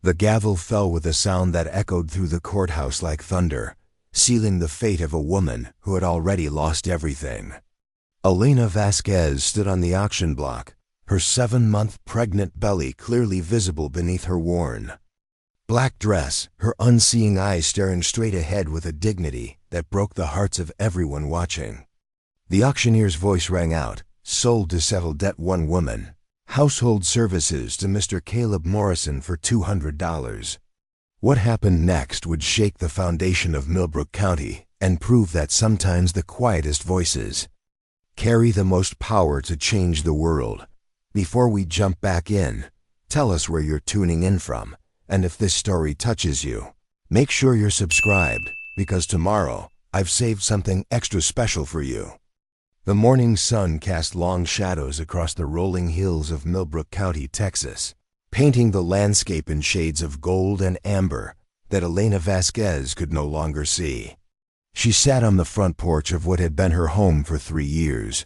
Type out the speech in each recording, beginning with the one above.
The gavel fell with a sound that echoed through the courthouse like thunder, sealing the fate of a woman who had already lost everything. Elena Vasquez stood on the auction block, her 7-month pregnant belly clearly visible beneath her worn black dress, her unseeing eyes staring straight ahead with a dignity that broke the hearts of everyone watching. The auctioneer's voice rang out, "Sold to settle debt, one woman. Household services to Mr. Caleb Morrison for $200. What happened next would shake the foundation of Millbrook County and prove that sometimes the quietest voices carry the most power to change the world. Before we jump back in, tell us where you're tuning in from, and if this story touches you, make sure you're subscribed, because tomorrow I've saved something extra special for you." The morning sun cast long shadows across the rolling hills of Millbrook County, Texas, painting the landscape in shades of gold and amber that Elena Vasquez could no longer see. She sat on the front porch of what had been her home for 3 years,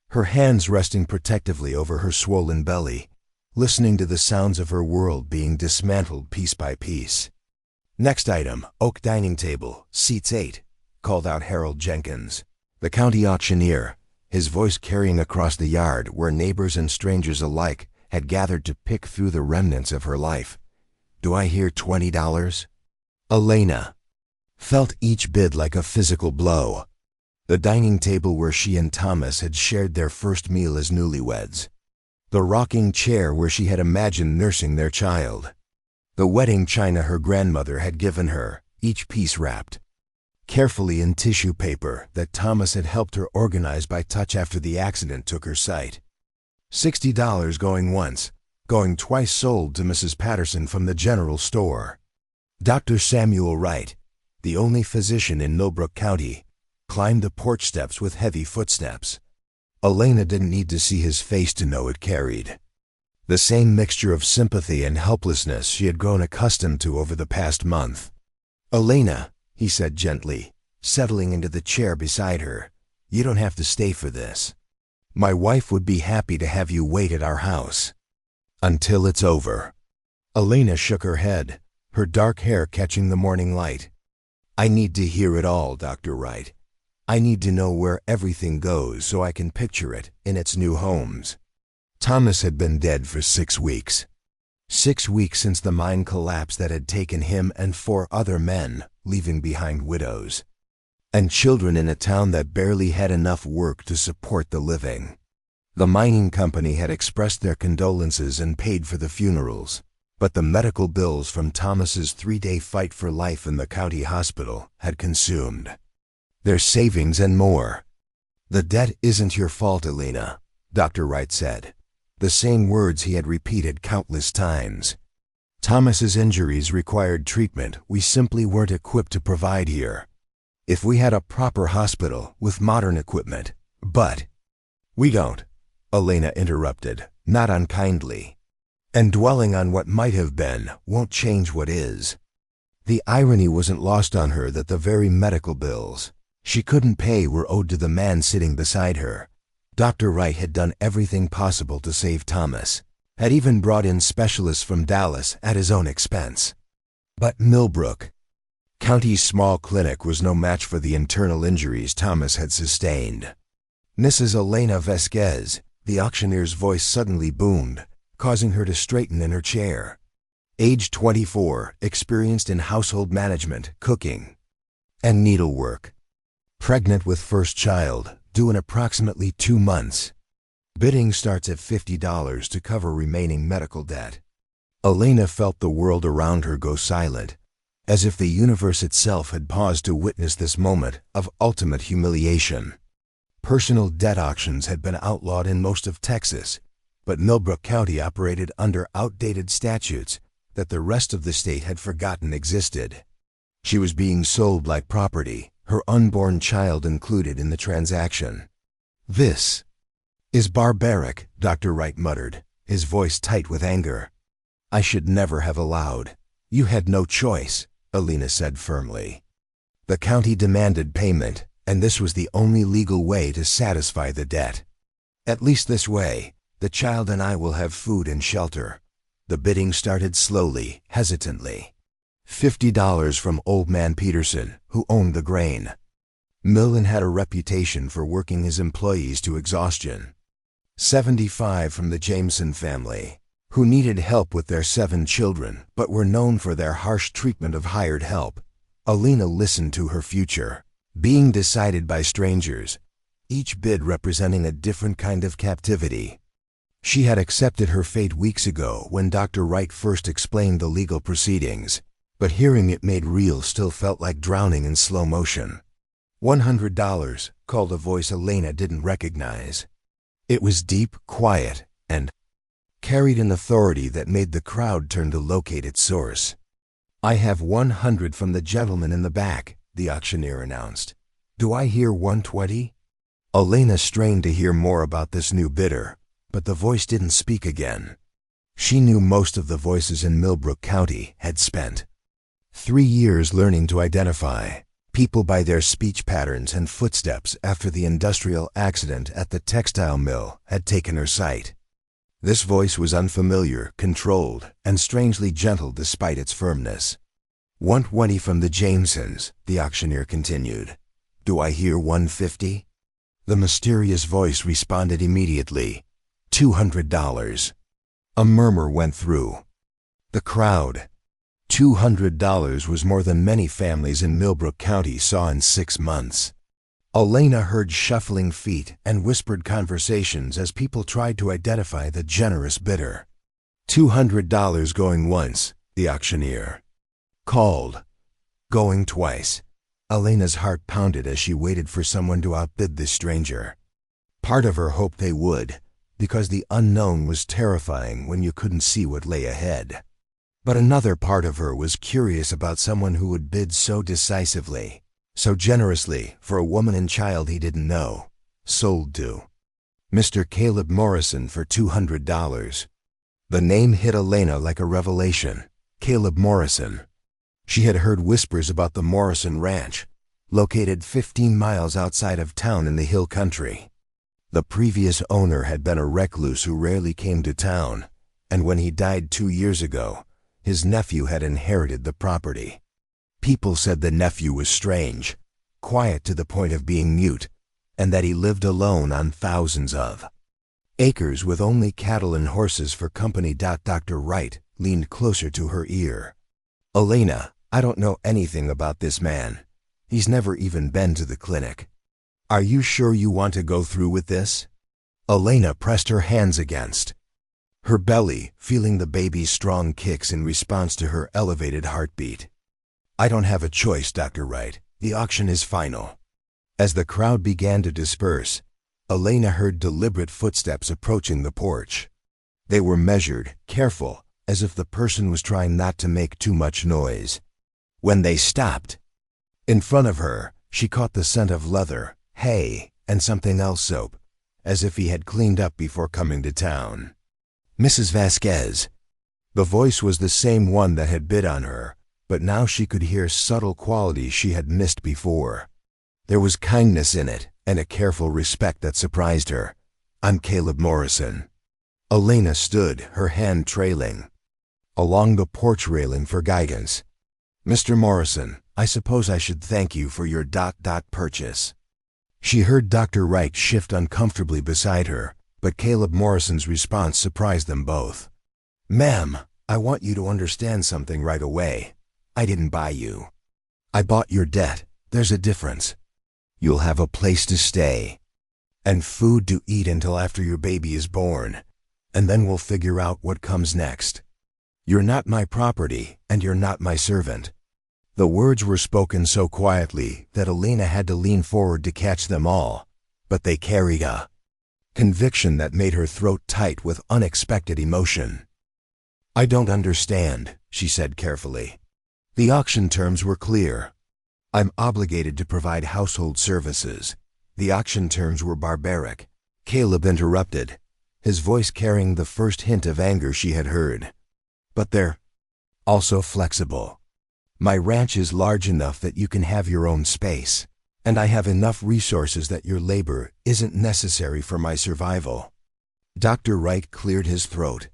her hands resting protectively over her swollen belly, listening to the sounds of her world being dismantled piece by piece. "Next item, oak dining table, seats 8, called out Harold Jenkins, the county auctioneer, his voice carrying across the yard where neighbors and strangers alike had gathered to pick through the remnants of her life. "Do I hear $20? Elena felt each bid like a physical blow. The dining table where she and Thomas had shared their first meal as newlyweds. The rocking chair where she had imagined nursing their child. The wedding china her grandmother had given her, each piece wrapped carefully in tissue paper that Thomas had helped her organize by touch after the accident took her sight. $60 going once, going twice, sold to Mrs. Patterson from the general store. Dr. Samuel Wright, the only physician in Millbrook County, climbed the porch steps with heavy footsteps. Elena didn't need to see his face to know it carried the same mixture of sympathy and helplessness she had grown accustomed to over the past month. "Elena," he said gently, settling into the chair beside her, "you don't have to stay for this. My wife would be happy to have you wait at our house until it's over." Elena shook her head, her dark hair catching the morning light. "I need to hear it all, Dr. Wright. I need to know where everything goes so I can picture it in its new homes." Thomas had been dead for 6 weeks. 6 weeks since the mine collapse that had taken him and 4 other men, leaving behind widows and children in a town that barely had enough work to support the living. The mining company had expressed their condolences and paid for the funerals, but the medical bills from Thomas's 3-day fight for life in the county hospital had consumed their savings and more. "The debt isn't your fault, Elena," Dr. Wright said, the same words he had repeated countless times. "Thomas's injuries required treatment we simply weren't equipped to provide here. If we had a proper hospital with modern equipment, but we don't," Elena interrupted, not unkindly. "And dwelling on what might have been won't change what is." The irony wasn't lost on her that the very medical bills she couldn't pay were owed to the man sitting beside her. Dr. Wright had done everything possible to save Thomas, had even brought in specialists from Dallas at his own expense. But Millbrook County's small clinic was no match for the internal injuries Thomas had sustained. "Mrs. Elena Vasquez," the auctioneer's voice suddenly boomed, causing her to straighten in her chair. "Age 24, experienced in household management, cooking, and needlework. Pregnant with first child, due in approximately 2 months. Bidding starts at $50 to cover remaining medical debt." Elena felt the world around her go silent, as if the universe itself had paused to witness this moment of ultimate humiliation. Personal debt auctions had been outlawed in most of Texas, but Millbrook County operated under outdated statutes that the rest of the state had forgotten existed. She was being sold like property, her unborn child included in the transaction. "This is barbaric," Dr. Wright muttered, his voice tight with anger. "I should never have allowed." "You had no choice," Elena said firmly. "The county demanded payment, and this was the only legal way to satisfy the debt. At least this way, the child and I will have food and shelter." The bidding started slowly, hesitantly. $50 from Old Man Peterson, who owned the grain. Millen had a reputation for working his employees to exhaustion. $75 from the Jameson family, who needed help with their 7 children but were known for their harsh treatment of hired help. Alina listened to her future, being decided by strangers, each bid representing a different kind of captivity. She had accepted her fate weeks ago when Dr. Wright first explained the legal proceedings, but hearing it made real still felt like drowning in slow motion. $100, called a voice Alina didn't recognize. It was deep, quiet, and carried an authority that made the crowd turn to locate its source. "I have 100 from the gentleman in the back," the auctioneer announced. "Do I hear 120? Alina strained to hear more about this new bidder, but the voice didn't speak again. She knew most of the voices in Millbrook County had spent 3 years learning to identify people by their speech patterns and footsteps after the industrial accident at the textile mill had taken her sight. This voice was unfamiliar, controlled, and strangely gentle despite its firmness. 120 from the Jamesons, the auctioneer continued. "Do I hear 150? The mysterious voice responded immediately. $200. A murmur went through the crowd. $200 was more than many families in Millbrook County saw in 6 months. Alina heard shuffling feet and whispered conversations as people tried to identify the generous bidder. $200 going once, the auctioneer called. Going twice. Alina's heart pounded as she waited for someone to outbid this stranger. Part of her hoped they would, because the unknown was terrifying when you couldn't see what lay ahead. But another part of her was curious about someone who would bid so decisively, so generously for a woman and child he didn't know, sold to. Mr. Caleb Morrison for $200. The name hit Alina like a revelation. Caleb Morrison. She had heard whispers about the Morrison Ranch, located 15 miles outside of town in the hill country. The previous owner had been a recluse who rarely came to town, and when he died 2 years ago, his nephew had inherited the property. People said the nephew was strange, quiet to the point of being mute, and that he lived alone on thousands of acres with only cattle and horses for company. Dr. Wright leaned closer to her ear. "Alina, I don't know anything about this man. He's never even been to the clinic. Are you sure you want to go through with this?" Alina pressed her hands against her belly, feeling the baby's strong kicks in response to her elevated heartbeat. "I don't have a choice, Dr. Wright. The auction is final." As the crowd began to disperse, Alina heard deliberate footsteps approaching the porch. They were measured, careful, as if the person was trying not to make too much noise. When they stopped, in front of her, she caught the scent of leather, hay, and something else soap, as if he had cleaned up before coming to town. "Mrs. Vasquez." The voice was the same one that had bid on her, but now she could hear subtle qualities she had missed before. There was kindness in it, and a careful respect that surprised her. "I'm Caleb Morrison." Alina stood, her hand trailing along the porch railing for guidance. "Mr. Morrison, I suppose I should thank you for your purchase." She heard Dr. Wright shift uncomfortably beside her, but Caleb Morrison's response surprised them both. "Ma'am, I want you to understand something right away. I didn't buy you. I bought your debt. There's a difference. You'll have a place to stay and food to eat until after your baby is born, and then we'll figure out what comes next. You're not my property, and you're not my servant." The words were spoken so quietly that Alina had to lean forward to catch them all, but they carried a conviction that made her throat tight with unexpected emotion. "I don't understand," she said carefully. "The auction terms were clear. I'm obligated to provide household services." The auction terms were barbaric. Caleb interrupted, his voice carrying the first hint of anger she had heard. "But they're also flexible. My ranch is large enough that you can have your own space, and I have enough resources that your labor isn't necessary for my survival." Dr. Wright cleared his throat.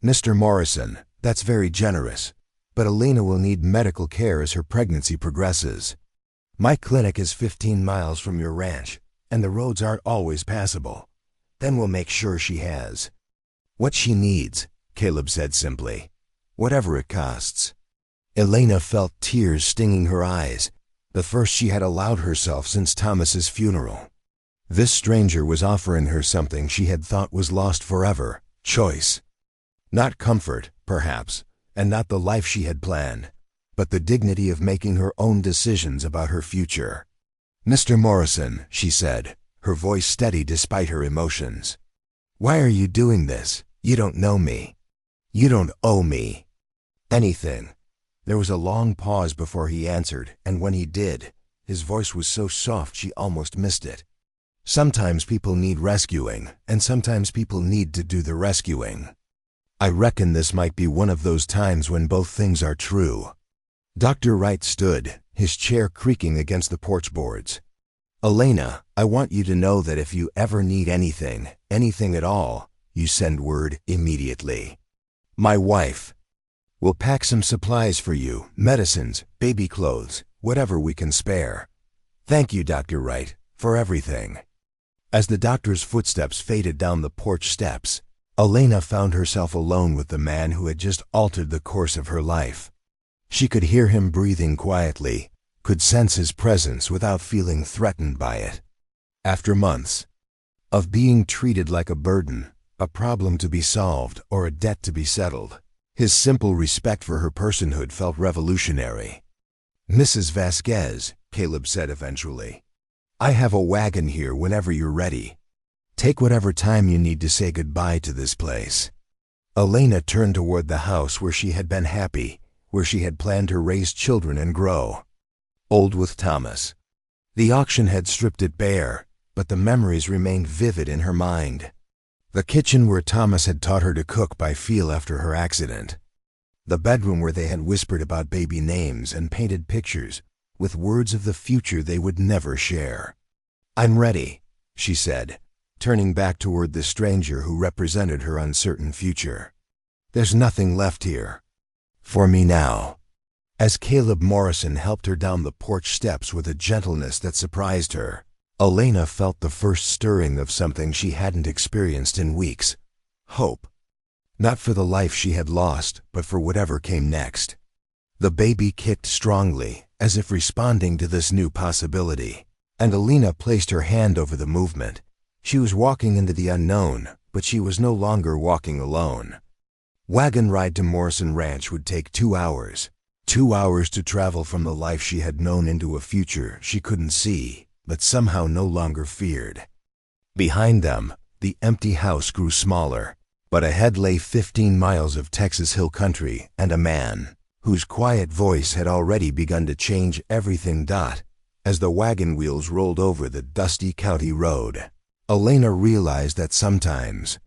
"Mr. Morrison, that's very generous, but Elena will need medical care as her pregnancy progresses. My clinic is 15 miles from your ranch, and the roads aren't always passable. Then we'll make sure she has what she needs," Caleb said simply. "Whatever it costs." Elena felt tears stinging her eyes, the first she had allowed herself since Thomas's funeral. This stranger was offering her something she had thought was lost forever: choice. Not comfort, perhaps, and not the life she had planned, but the dignity of making her own decisions about her future. "Mr. Morrison," she said, her voice steady despite her emotions. "Why are you doing this? You don't know me. You don't owe me anything." There was a long pause before he answered, and when he did, his voice was so soft she almost missed it. "Sometimes people need rescuing, and sometimes people need to do the rescuing. I reckon this might be one of those times when both things are true." Dr. Wright stood, his chair creaking against the porch boards. "Elena, I want you to know that if you ever need anything, anything at all, you send word immediately. My wife will pack some supplies for you, medicines, baby clothes, whatever we can spare. Thank you, Dr. Wright, for everything." As the doctor's footsteps faded down the porch steps, Elena found herself alone with the man who had just altered the course of her life. She could hear him breathing quietly, could sense his presence without feeling threatened by it. After months of being treated like a burden, a problem to be solved, or a debt to be settled, his simple respect for her personhood felt revolutionary. "Mrs. Vasquez," Caleb said eventually, "I have a wagon here whenever you're ready. Take whatever time you need to say goodbye to this place." Elena turned toward the house where she had been happy, where she had planned to raise children and grow old with Thomas. The auction had stripped it bare, but the memories remained vivid in her mind. The kitchen where Thomas had taught her to cook by feel after her accident. The bedroom where they had whispered about baby names and painted pictures with words of the future they would never share. "I'm ready," she said, turning back toward the stranger who represented her uncertain future. "There's nothing left here for me now." As Caleb Morrison helped her down the porch steps with a gentleness that surprised her, Elena felt the first stirring of something she hadn't experienced in weeks: hope. Not for the life she had lost, but for whatever came next. The baby kicked strongly, as if responding to this new possibility, and Elena placed her hand over the movement. She was walking into the unknown, but she was no longer walking alone. Wagon ride to Morrison Ranch would take 2 hours. 2 hours to travel from the life she had known into a future she couldn't see, but somehow no longer feared. Behind them, the empty house grew smaller, but ahead lay 15 miles of Texas hill country and a man whose quiet voice had already begun to change everything. As the wagon wheels rolled over the dusty county road, Elena realized that sometimes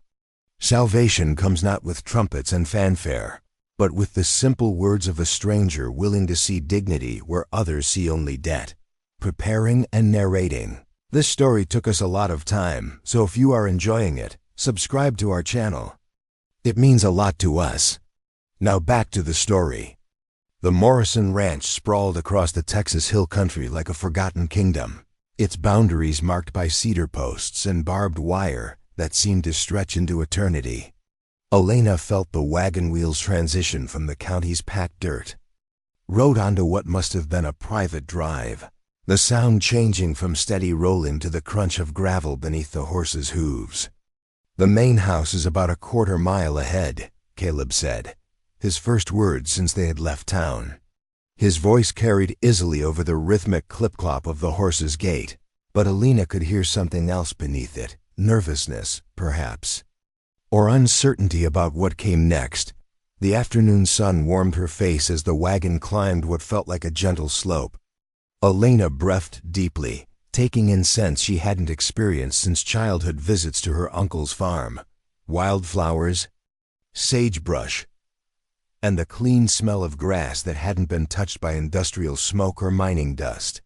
salvation comes not with trumpets and fanfare, but with the simple words of a stranger willing to see dignity where others see only debt, preparing and narrating. This story took us a lot of time, so if you are enjoying it, subscribe to our channel. It means a lot to us. Now back to the story. The Morrison Ranch sprawled across the Texas hill country like a forgotten kingdom, its boundaries marked by cedar posts and barbed wire that seemed to stretch into eternity. Elena felt the wagon wheels transition from the county's packed dirt road onto what must have been a private drive, the sound changing from steady rolling to the crunch of gravel beneath the horses' hooves. "The main house is about a quarter mile ahead," Caleb said, his first words since they had left town. His voice carried easily over the rhythmic clip-clop of the horse's gait, but Elena could hear something else beneath it: nervousness, perhaps, or uncertainty about what came next. The afternoon sun warmed her face as the wagon climbed what felt like a gentle slope. Elena breathed deeply, taking in scents she hadn't experienced since childhood visits to her uncle's farm: wildflowers, sagebrush, and the clean smell of grass that hadn't been touched by industrial smoke or mining dust.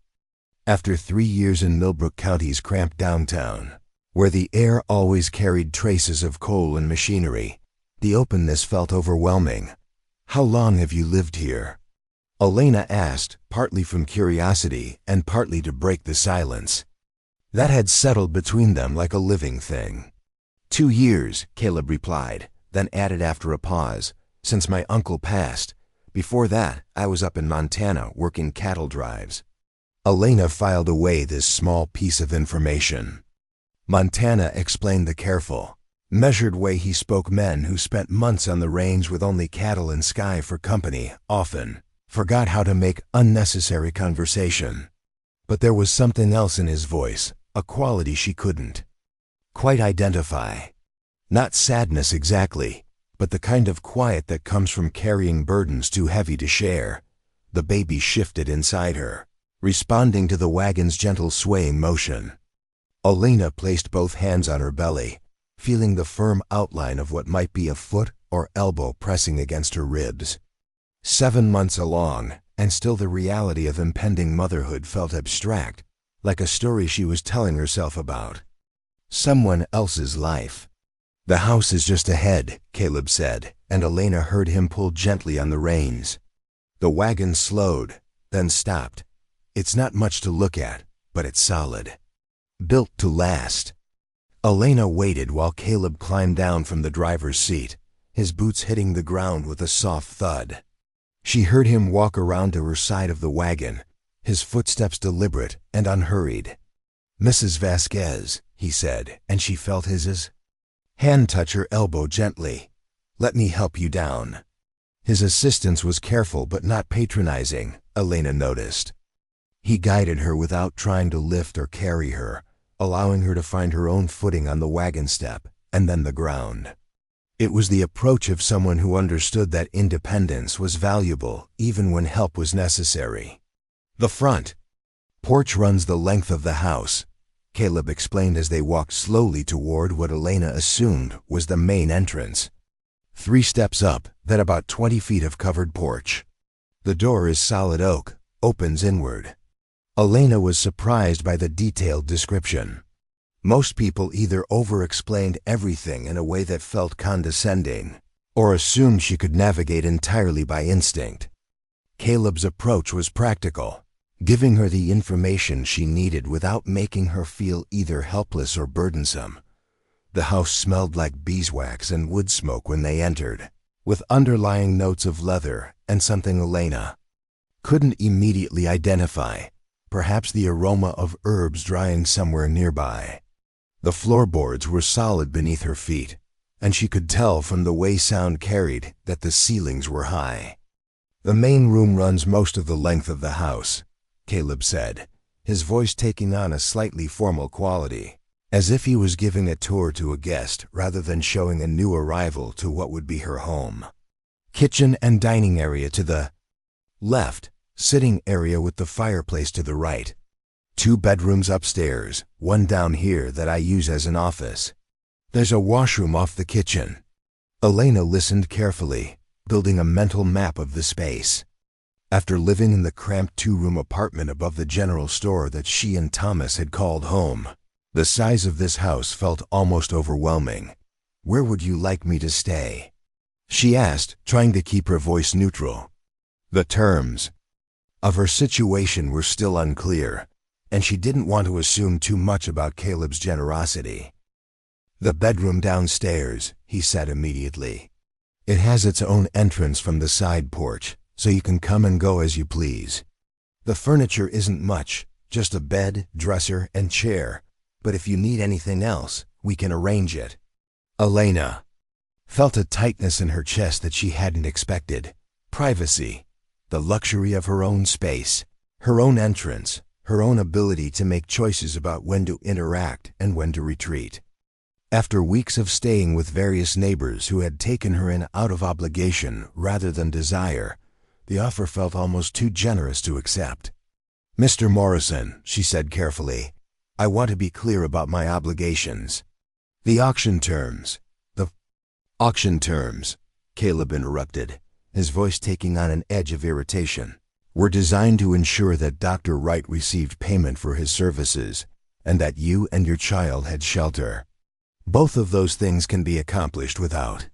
After 3 years in Millbrook County's cramped downtown, where the air always carried traces of coal and machinery, The openness felt overwhelming. "How long have you lived here?" Elena asked, partly from curiosity and partly to break the silence. That had settled between them like a living thing. 2 years, Caleb replied, then added after a pause, "since my uncle passed. Before that, I was up in Montana working cattle drives." Elena filed away this small piece of information. Montana explained the careful, measured way he spoke. Men who spent months on the range with only cattle and sky for company often forgot how to make unnecessary conversation. But there was something else in his voice, a quality she couldn't quite identify. Not sadness exactly, but the kind of quiet that comes from carrying burdens too heavy to share. The baby shifted inside her, responding to the wagon's gentle swaying motion. Elena placed both hands on her belly, feeling the firm outline of what might be a foot or elbow pressing against her ribs. 7 months along, and still the reality of impending motherhood felt abstract, like a story she was telling herself about someone else's life. "The house is just ahead," Caleb said, and Elena heard him pull gently on the reins. The wagon slowed, then stopped. "It's not much to look at, but it's solid. Built to last." Elena waited while Caleb climbed down from the driver's seat, his boots hitting the ground with a soft thud. She heard him walk around to her side of the wagon, his footsteps deliberate and unhurried. "Mrs. Vasquez," he said, and she felt his hand touch her elbow gently. "Let me help you down." His assistance was careful but not patronizing, Elena noticed. He guided her without trying to lift or carry her, allowing her to find her own footing on the wagon step and then the ground. It was the approach of someone who understood that independence was valuable even when help was necessary. "The front porch runs the length of the house," Caleb explained as they walked slowly toward what Elena assumed was the main entrance. 3 steps up, then about 20 feet of covered porch. The door is solid oak, opens inward. Elena was surprised by the detailed description. Most people either over-explained everything in a way that felt condescending, or assumed she could navigate entirely by instinct. Caleb's approach was practical, giving her the information she needed without making her feel either helpless or burdensome. The house smelled like beeswax and wood smoke when they entered, with underlying notes of leather and something Elena couldn't immediately identify, perhaps the aroma of herbs drying somewhere nearby. The floorboards were solid beneath her feet, and she could tell from the way sound carried that the ceilings were high. "The main room runs most of the length of the house," Caleb said, his voice taking on a slightly formal quality, as if he was giving a tour to a guest rather than showing a new arrival to what would be her home. "Kitchen and dining area to the left, sitting area with the fireplace to the right. 2 bedrooms upstairs, 1 down here that I use as an office. There's a washroom off the kitchen." Elena listened carefully, building a mental map of the space. After living in the cramped 2-room apartment above the general store that she and Thomas had called home, the size of this house felt almost overwhelming. "Where would you like me to stay?" she asked, trying to keep her voice neutral. The terms of her situation were still unclear, and she didn't want to assume too much about Caleb's generosity. "The bedroom downstairs," he said immediately. "It has its own entrance from the side porch, so you can come and go as you please. The furniture isn't much, just a bed, dresser, and chair, but if you need anything else, we can arrange it." Elena felt a tightness in her chest that she hadn't expected. Privacy, the luxury of her own space, her own entrance, her own ability to make choices about when to interact and when to retreat. After weeks of staying with various neighbors who had taken her in out of obligation rather than desire, the offer felt almost too generous to accept. "Mr. Morrison," she said carefully, "I want to be clear about my obligations." The auction terms," Caleb interrupted, his voice taking on an edge of irritation, "were designed to ensure that Dr. Wright received payment for his services and that you and your child had shelter. Both of those things can be accomplished without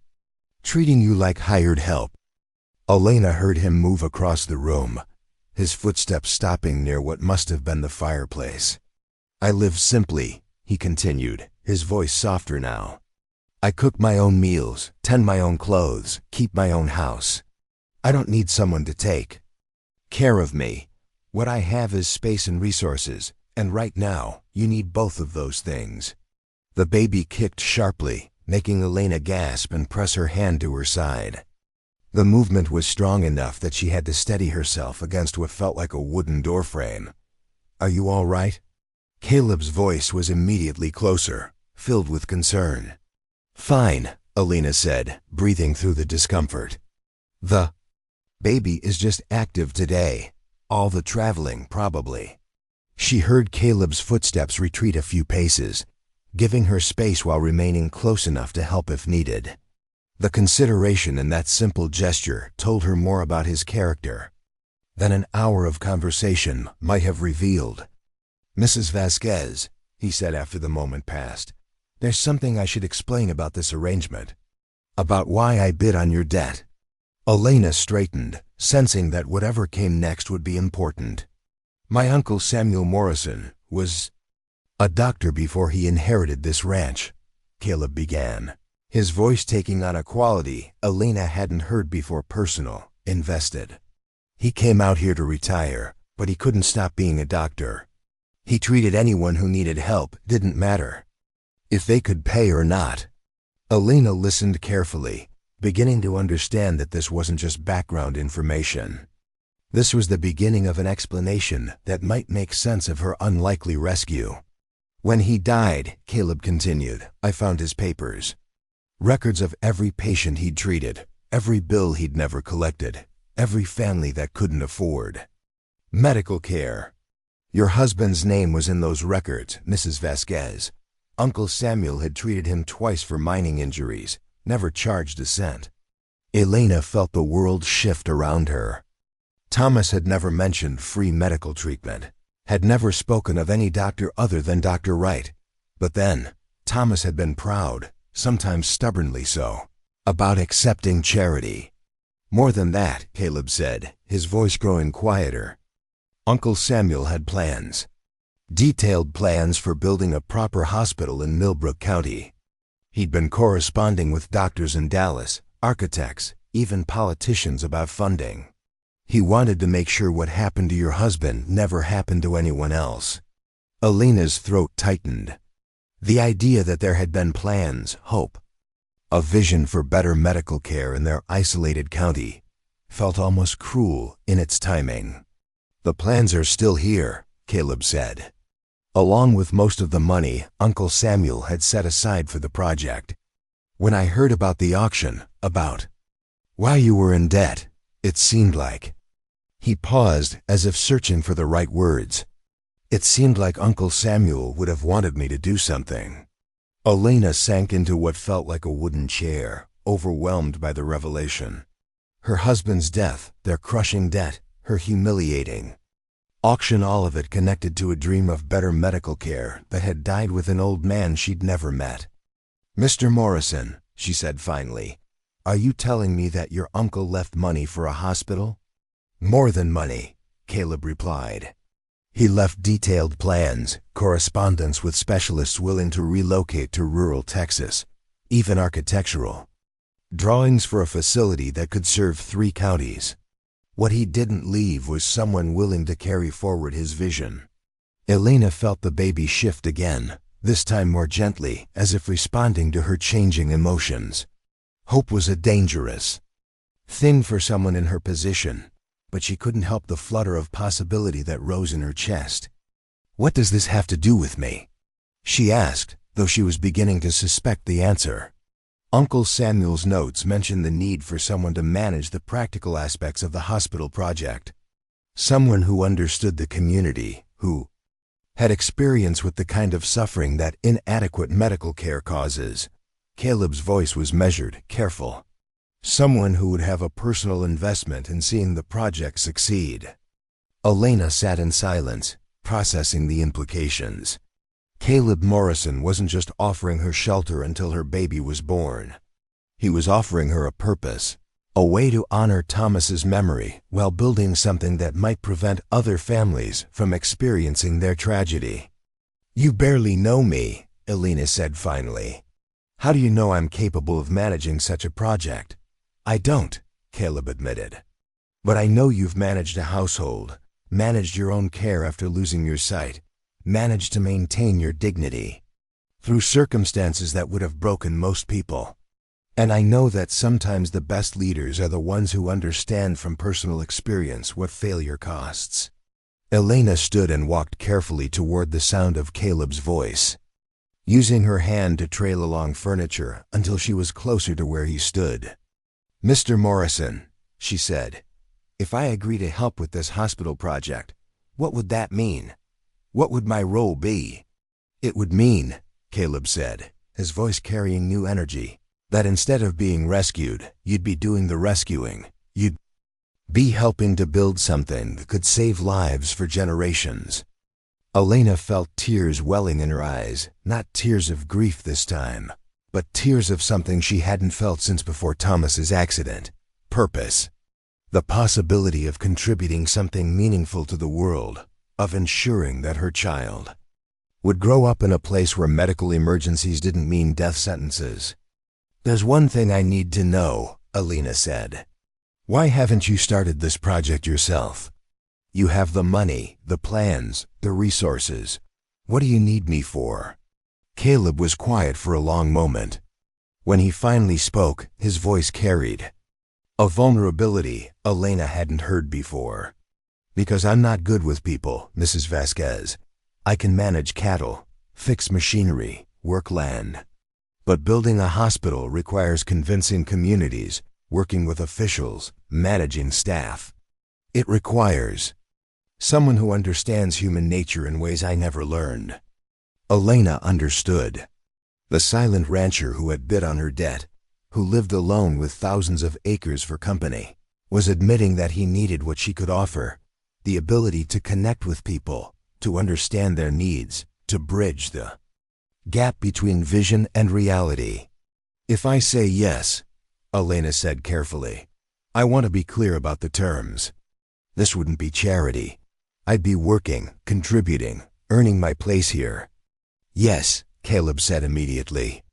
Treating you like hired help. Elena heard him move across the room, his footsteps stopping near what must have been the fireplace. I live simply, he continued, his voice softer now. I cook my own meals, tend my own clothes, keep my own house. I don't need someone to take care of me. What I have is space and resources, and right now, you need both of those things. The baby kicked sharply, making Elena gasp and press her hand to her side. The movement was strong enough that she had to steady herself against what felt like a wooden doorframe. Are you all right? Caleb's voice was immediately closer, filled with concern. Fine, Elena said, breathing through the discomfort. The baby is just active today. All the traveling, probably. She heard Caleb's footsteps retreat a few paces, giving her space while remaining close enough to help if needed. The consideration in that simple gesture told her more about his character than an hour of conversation might have revealed. Mrs. Vasquez, he said after the moment passed, there's something I should explain about this arrangement. About why I bid on your debt. Elena straightened, sensing that whatever came next would be important. My uncle Samuel Morrison was a doctor before he inherited this ranch, Caleb began, his voice taking on a quality Elena hadn't heard before: personal, invested. He came out here to retire, but he couldn't stop being a doctor. He treated anyone who needed help, didn't matter if they could pay or not. Elena listened carefully, beginning to understand that this wasn't just background information. This was the beginning of an explanation that might make sense of her unlikely rescue. When he died, Caleb continued, I found his papers. Records of every patient he'd treated, every bill he'd never collected, every family that couldn't afford medical care. Your husband's name was in those records, Mrs. Vasquez. Uncle Samuel had treated him twice for mining injuries, never charged a cent. Elena felt the world shift around her. Thomas had never mentioned free medical treatment, had never spoken of any doctor other than Dr. Wright. But then, Thomas had been proud, sometimes stubbornly so, about accepting charity. More than that, Caleb said, his voice growing quieter. Uncle Samuel had plans. Detailed plans for building a proper hospital in Millbrook County. He'd been corresponding with doctors in Dallas, architects, even politicians about funding. He wanted to make sure what happened to your husband never happened to anyone else. Elena's throat tightened. The idea that there had been plans, hope, a vision for better medical care in their isolated county, felt almost cruel in its timing. The plans are still here, Caleb said. Along with most of the money Uncle Samuel had set aside for the project. When I heard about the auction, about why you were in debt, it seemed like... He paused as if searching for the right words. It seemed like Uncle Samuel would have wanted me to do something. Elena sank into what felt like a wooden chair, overwhelmed by the revelation. Her husband's death, their crushing debt, her humiliating auction, all of it connected to a dream of better medical care that had died with an old man she'd never met. Mr. Morrison, she said finally, are you telling me that your uncle left money for a hospital? More than money, Caleb replied. He left detailed plans, correspondence with specialists willing to relocate to rural Texas, even architectural drawings for a facility that could serve 3 counties. What he didn't leave was someone willing to carry forward his vision. Elena felt the baby shift again, this time more gently, as if responding to her changing emotions. Hope was a dangerous thing for someone in her position, but she couldn't help the flutter of possibility that rose in her chest. What does this have to do with me? She asked, though she was beginning to suspect the answer. Uncle Samuel's notes mentioned the need for someone to manage the practical aspects of the hospital project. Someone who understood the community, who had experience with the kind of suffering that inadequate medical care causes. Caleb's voice was measured, careful. Someone who would have a personal investment in seeing the project succeed. Elena sat in silence, processing the implications. Caleb Morrison wasn't just offering her shelter until her baby was born. He was offering her a purpose, a way to honor Thomas's memory while building something that might prevent other families from experiencing their tragedy. "You barely know me," Elena said finally. "How do you know I'm capable of managing such a project?" "I don't," Caleb admitted. "But I know you've managed a household, managed your own care after losing your sight, managed to maintain your dignity through circumstances that would have broken most people. And I know that sometimes the best leaders are the ones who understand from personal experience what failure costs." Elena stood and walked carefully toward the sound of Caleb's voice, using her hand to trail along furniture until she was closer to where he stood. "Mr. Morrison," she said, "if I agree to help with this hospital project, what would that mean? What would my role be?" "It would mean," Caleb said, his voice carrying new energy, "that instead of being rescued, you'd be doing the rescuing. You'd be helping to build something that could save lives for generations." Elena felt tears welling in her eyes, not tears of grief this time, but tears of something she hadn't felt since before Thomas's accident: purpose. The possibility of contributing something meaningful to the world, of ensuring that her child would grow up in a place where medical emergencies didn't mean death sentences. "There's one thing I need to know," Elena said. "Why haven't you started this project yourself? You have the money, the plans, the resources. What do you need me for?" Caleb was quiet for a long moment. When he finally spoke, his voice carried a vulnerability Elena hadn't heard before. "Because I'm not good with people, Mrs. Vasquez. I can manage cattle, fix machinery, work land. But building a hospital requires convincing communities, working with officials, managing staff. It requires someone who understands human nature in ways I never learned." Elena understood. The silent rancher who had bid on her debt, who lived alone with thousands of acres for company, was admitting that he needed what she could offer: the ability to connect with people, to understand their needs, to bridge the gap between vision and reality. "If I say yes," Elena said carefully, "I want to be clear about the terms. This wouldn't be charity. I'd be working, contributing, earning my place here." "Yes," Caleb said immediately.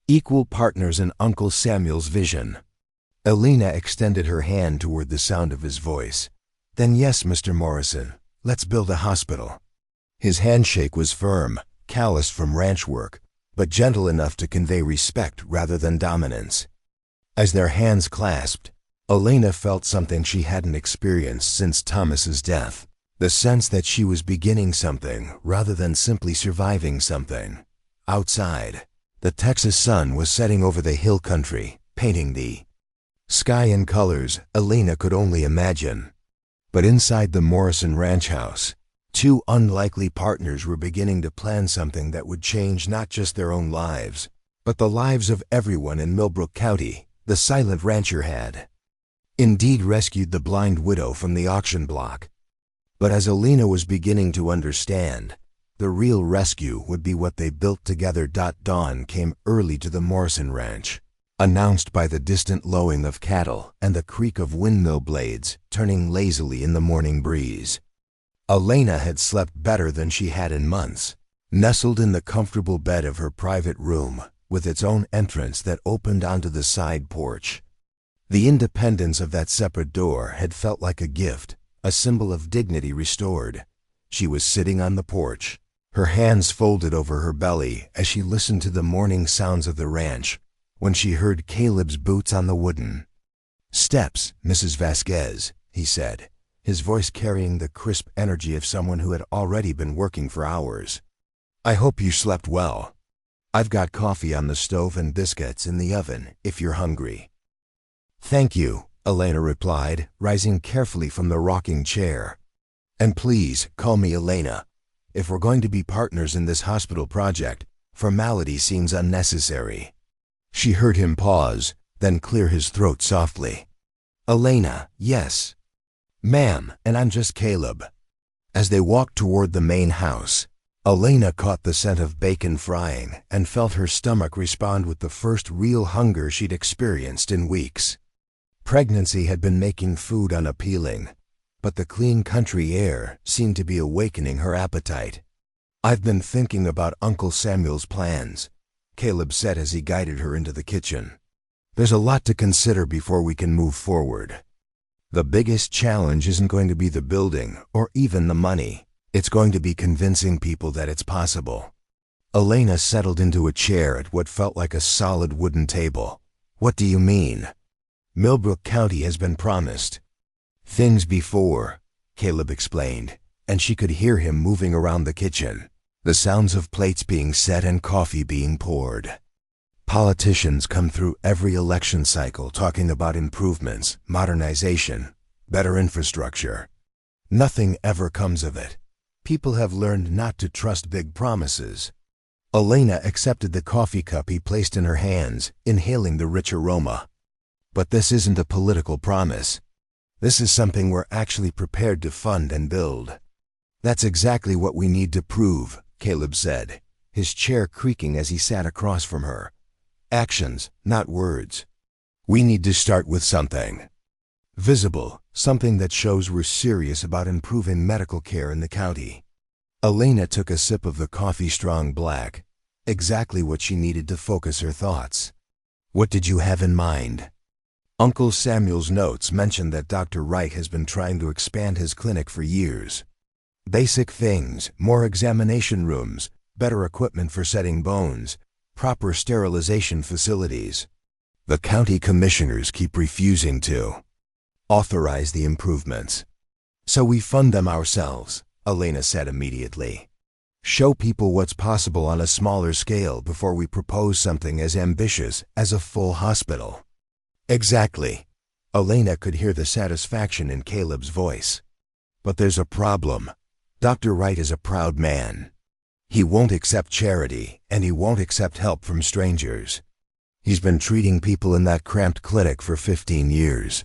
"Equal partners in Uncle Samuel's vision." Elena extended her hand toward the sound of his voice. "Then yes, Mr. Morrison, let's build a hospital." His handshake was firm, calloused from ranch work, but gentle enough to convey respect rather than dominance. As their hands clasped, Elena felt something she hadn't experienced since Thomas's death: the sense that she was beginning something rather than simply surviving something. Outside, the Texas sun was setting over the hill country, painting the sky in colors Elena could only imagine. But inside the Morrison ranch house, two unlikely partners were beginning to plan something that would change not just their own lives, but the lives of everyone in Millbrook County. The silent rancher had indeed rescued the blind widow from the auction block. But as Elena was beginning to understand, the real rescue would be what they built together. Dawn came early to the Morrison ranch, announced by the distant lowing of cattle and the creak of windmill blades turning lazily in the morning breeze. Elena had slept better than she had in months, nestled in the comfortable bed of her private room, with its own entrance that opened onto the side porch. The independence of that separate door had felt like a gift, a symbol of dignity restored. She was sitting on the porch, her hands folded over her belly as she listened to the morning sounds of the ranch, when she heard Caleb's boots on the wooden steps. "Mrs. Vasquez," he said, his voice carrying the crisp energy of someone who had already been working for hours. "I hope you slept well. I've got coffee on the stove and biscuits in the oven if you're hungry." "Thank you," Elena replied, rising carefully from the rocking chair. "And please call me Elena. If we're going to be partners in this hospital project, formality seems unnecessary." She heard him pause, then clear his throat softly. "Elena, yes. Ma'am, and I'm just Caleb." As they walked toward the main house, Elena caught the scent of bacon frying and felt her stomach respond with the first real hunger she'd experienced in weeks. Pregnancy had been making food unappealing, but the clean country air seemed to be awakening her appetite. "I've been thinking about Uncle Samuel's plans," Caleb said as he guided her into the kitchen. "There's a lot to consider before we can move forward. The biggest challenge isn't going to be the building or even the money. It's going to be convincing people that it's possible." Elena settled into a chair at what felt like a solid wooden table. "What do you mean?" "Millbrook County has been promised things before," Caleb explained, and she could hear him moving around the kitchen, the sounds of plates being set and coffee being poured. "Politicians come through every election cycle talking about improvements, modernization, better infrastructure. Nothing ever comes of it. People have learned not to trust big promises." Elena accepted the coffee cup he placed in her hands, inhaling the rich aroma. "But this isn't a political promise. This is something we're actually prepared to fund and build." "That's exactly what we need to prove," Caleb said, his chair creaking as he sat across from her. "Actions, not words. We need to start with something visible, something that shows we're serious about improving medical care in the county." Elena took a sip of the coffee strong black, exactly what she needed to focus her thoughts. "What did you have in mind?" "Uncle Samuel's notes mentioned that Dr. Wright has been trying to expand his clinic for years. Basic things, more examination rooms, better equipment for setting bones, proper sterilization facilities. The county commissioners keep refusing to authorize the improvements. So we fund them ourselves," Elena said immediately. "Show people what's possible on a smaller scale before we propose something as ambitious as a full hospital." "Exactly." Elena could hear the satisfaction in Caleb's voice. "But there's a problem. Dr. Wright is a proud man. He won't accept charity, and he won't accept help from strangers. He's been treating people in that cramped clinic for 15 years,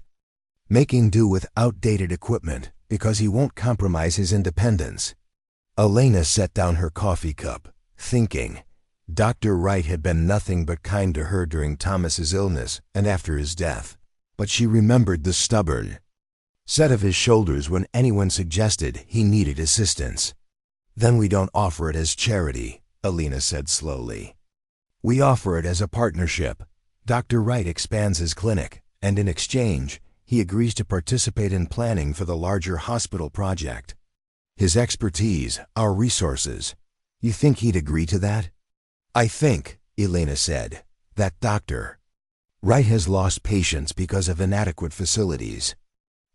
making do with outdated equipment because he won't compromise his independence." Elena set down her coffee cup, thinking. Dr. Wright had been nothing but kind to her during Thomas's illness and after his death, but she remembered the stubborn set of his shoulders when anyone suggested he needed assistance. "Then we don't offer it as charity," Elena said slowly. "We offer it as a partnership. Dr. Wright expands his clinic, and in exchange, he agrees to participate in planning for the larger hospital project. His expertise, our resources. You think he'd agree to that?" "I think," Elena said, "that Dr. Wright has lost patients because of inadequate facilities.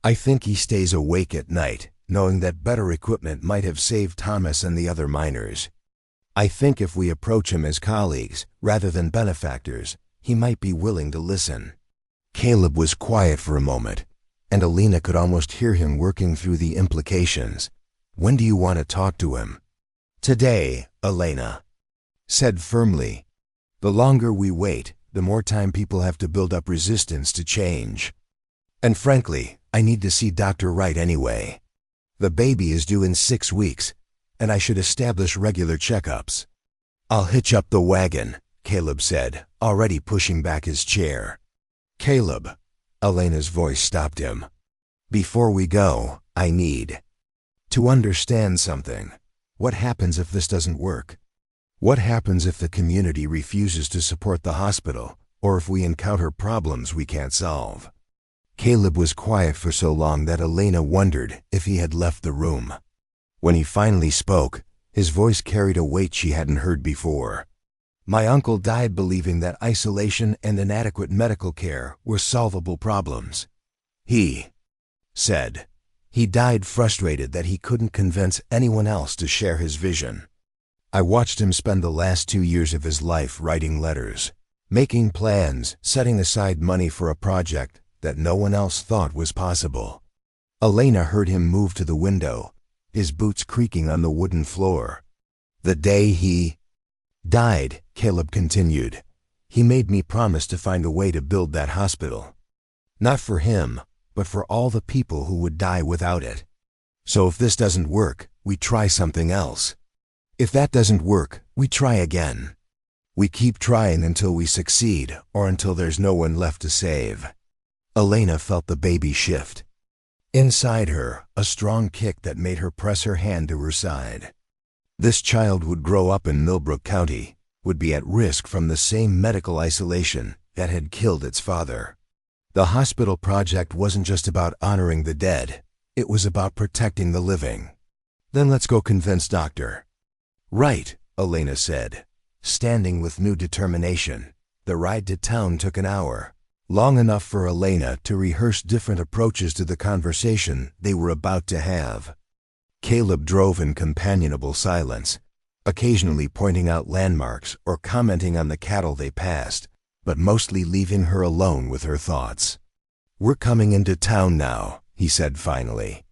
I think he stays awake at night, knowing that better equipment might have saved Thomas and the other miners. I think if we approach him as colleagues, rather than benefactors, he might be willing to listen." Caleb was quiet for a moment, and Elena could almost hear him working through the implications. "When do you want to talk to him?" "Today," Elena said firmly. "The longer we wait, the more time people have to build up resistance to change. And frankly, I need to see Dr. Wright anyway. The baby is due in 6 weeks, and I should establish regular checkups." "I'll hitch up the wagon," Caleb said, already pushing back his chair. "Caleb," Elena's voice stopped him. "Before we go, I need to understand something. What happens if this doesn't work? What happens if the community refuses to support the hospital, or if we encounter problems we can't solve?" Caleb was quiet for so long that Elena wondered if he had left the room. When he finally spoke, his voice carried a weight she hadn't heard before. "My uncle died believing that isolation and inadequate medical care were solvable problems. He said he died frustrated that he couldn't convince anyone else to share his vision. I watched him spend the last 2 years of his life writing letters, making plans, setting aside money for a project that no one else thought was possible." Elena heard him move to the window, his boots creaking on the wooden floor. "The day he died," Caleb continued, "he made me promise to find a way to build that hospital. Not for him, but for all the people who would die without it. So if this doesn't work, we try something else." If that doesn't work, we try again. We keep trying until we succeed or until there's no one left to save. Elena felt the baby shift. Inside her, a strong kick that made her press her hand to her side. This child would grow up in Millbrook County, would be at risk from the same medical isolation that had killed its father. The hospital project wasn't just about honoring the dead, it was about protecting the living. Then let's go convince Doctor. Right, Elena said, standing with new determination. The ride to town took an hour, long enough for Elena to rehearse different approaches to the conversation they were about to have. Caleb drove in companionable silence, occasionally pointing out landmarks or commenting on the cattle they passed, but mostly leaving her alone with her thoughts. We're coming into town now, he said finally.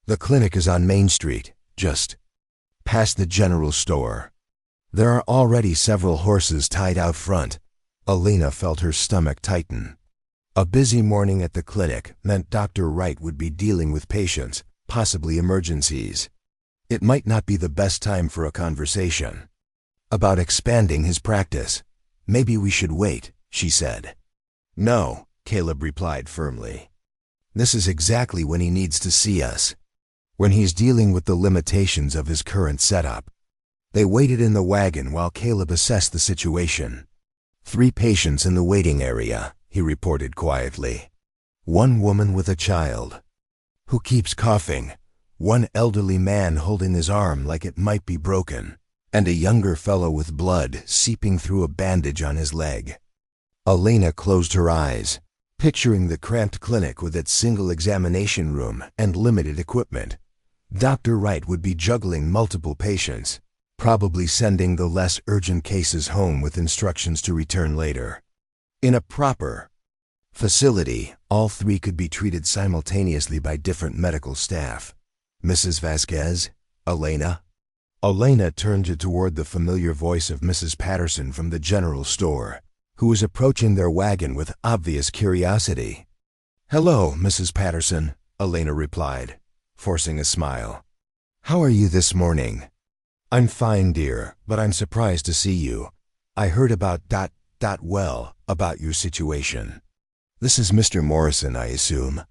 The clinic is on Main Street, just past the general store. There are already several horses tied out front. Elena felt her stomach tighten. A busy morning at the clinic meant Dr. Wright would be dealing with patients, possibly emergencies. It might not be the best time for a conversation about expanding his practice. Maybe we should wait, she said. No, Caleb replied firmly. This is exactly when he needs to see us, when he's dealing with the limitations of his current setup. They waited in the wagon while Caleb assessed the situation. 3 patients in the waiting area, he reported quietly. 1 woman with a child who keeps coughing, 1 elderly man holding his arm like it might be broken, and a younger fellow with blood seeping through a bandage on his leg. Elena closed her eyes, picturing the cramped clinic with its single examination room and limited equipment. Dr. Wright would be juggling multiple patients, probably sending the less urgent cases home with instructions to return later. In a proper facility, all 3 could be treated simultaneously by different medical staff. Mrs. Vasquez? Elena? Elena turned toward the familiar voice of Mrs. Patterson from the general store, who was approaching their wagon with obvious curiosity. Hello, Mrs. Patterson, Elena replied, forcing a smile. How are you this morning? I'm fine, dear, but I'm surprised to see you. I heard about about your situation. This is Mr. Morrison, I assume.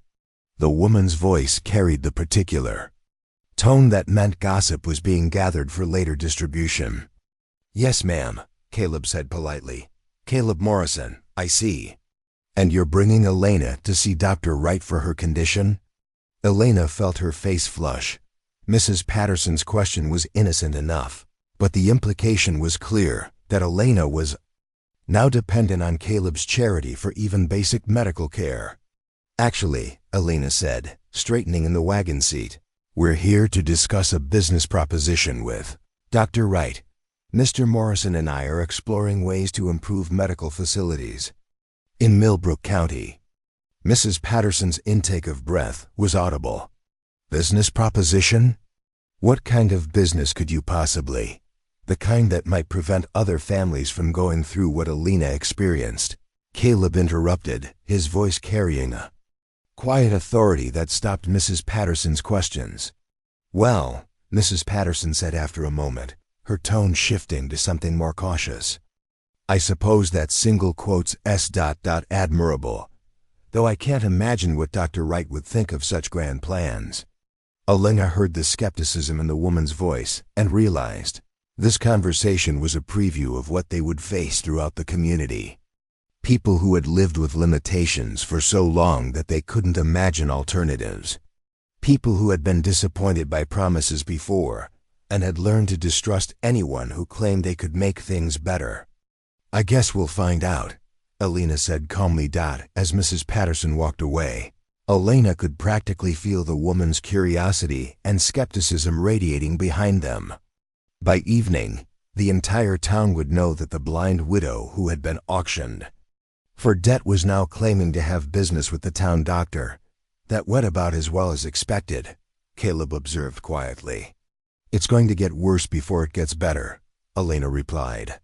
The woman's voice carried the particular tone that meant gossip was being gathered for later distribution. Yes, ma'am, Caleb said politely. Caleb Morrison, I see. And you're bringing Elena to see Dr. Wright for her condition? Elena felt her face flush. Mrs. Patterson's question was innocent enough, but the implication was clear that Elena was now dependent on Caleb's charity for even basic medical care. Actually, Elena said, straightening in the wagon seat, we're here to discuss a business proposition with Dr. Wright. Mr. Morrison and I are exploring ways to improve medical facilities in Millbrook County. Mrs. Patterson's intake of breath was audible. Business proposition? What kind of business could you possibly? The kind that might prevent other families from going through what Elena experienced. Caleb interrupted, his voice carrying a quiet authority that stopped Mrs. Patterson's questions. Well, Mrs. Patterson said after a moment, her tone shifting to something more cautious. I suppose that single quotes admirable, though I can't imagine what Dr. Wright would think of such grand plans. Elena heard the skepticism in the woman's voice and realized this conversation was a preview of what they would face throughout the community. People who had lived with limitations for so long that they couldn't imagine alternatives. People who had been disappointed by promises before and had learned to distrust anyone who claimed they could make things better. I guess we'll find out, Elena said calmly. As Mrs. Patterson walked away, Elena could practically feel the woman's curiosity and skepticism radiating behind them. By evening, the entire town would know that the blind widow who had been auctioned for debt was now claiming to have business with the town doctor. That went about as well as expected, Caleb observed quietly. It's going to get worse before it gets better, Elena replied.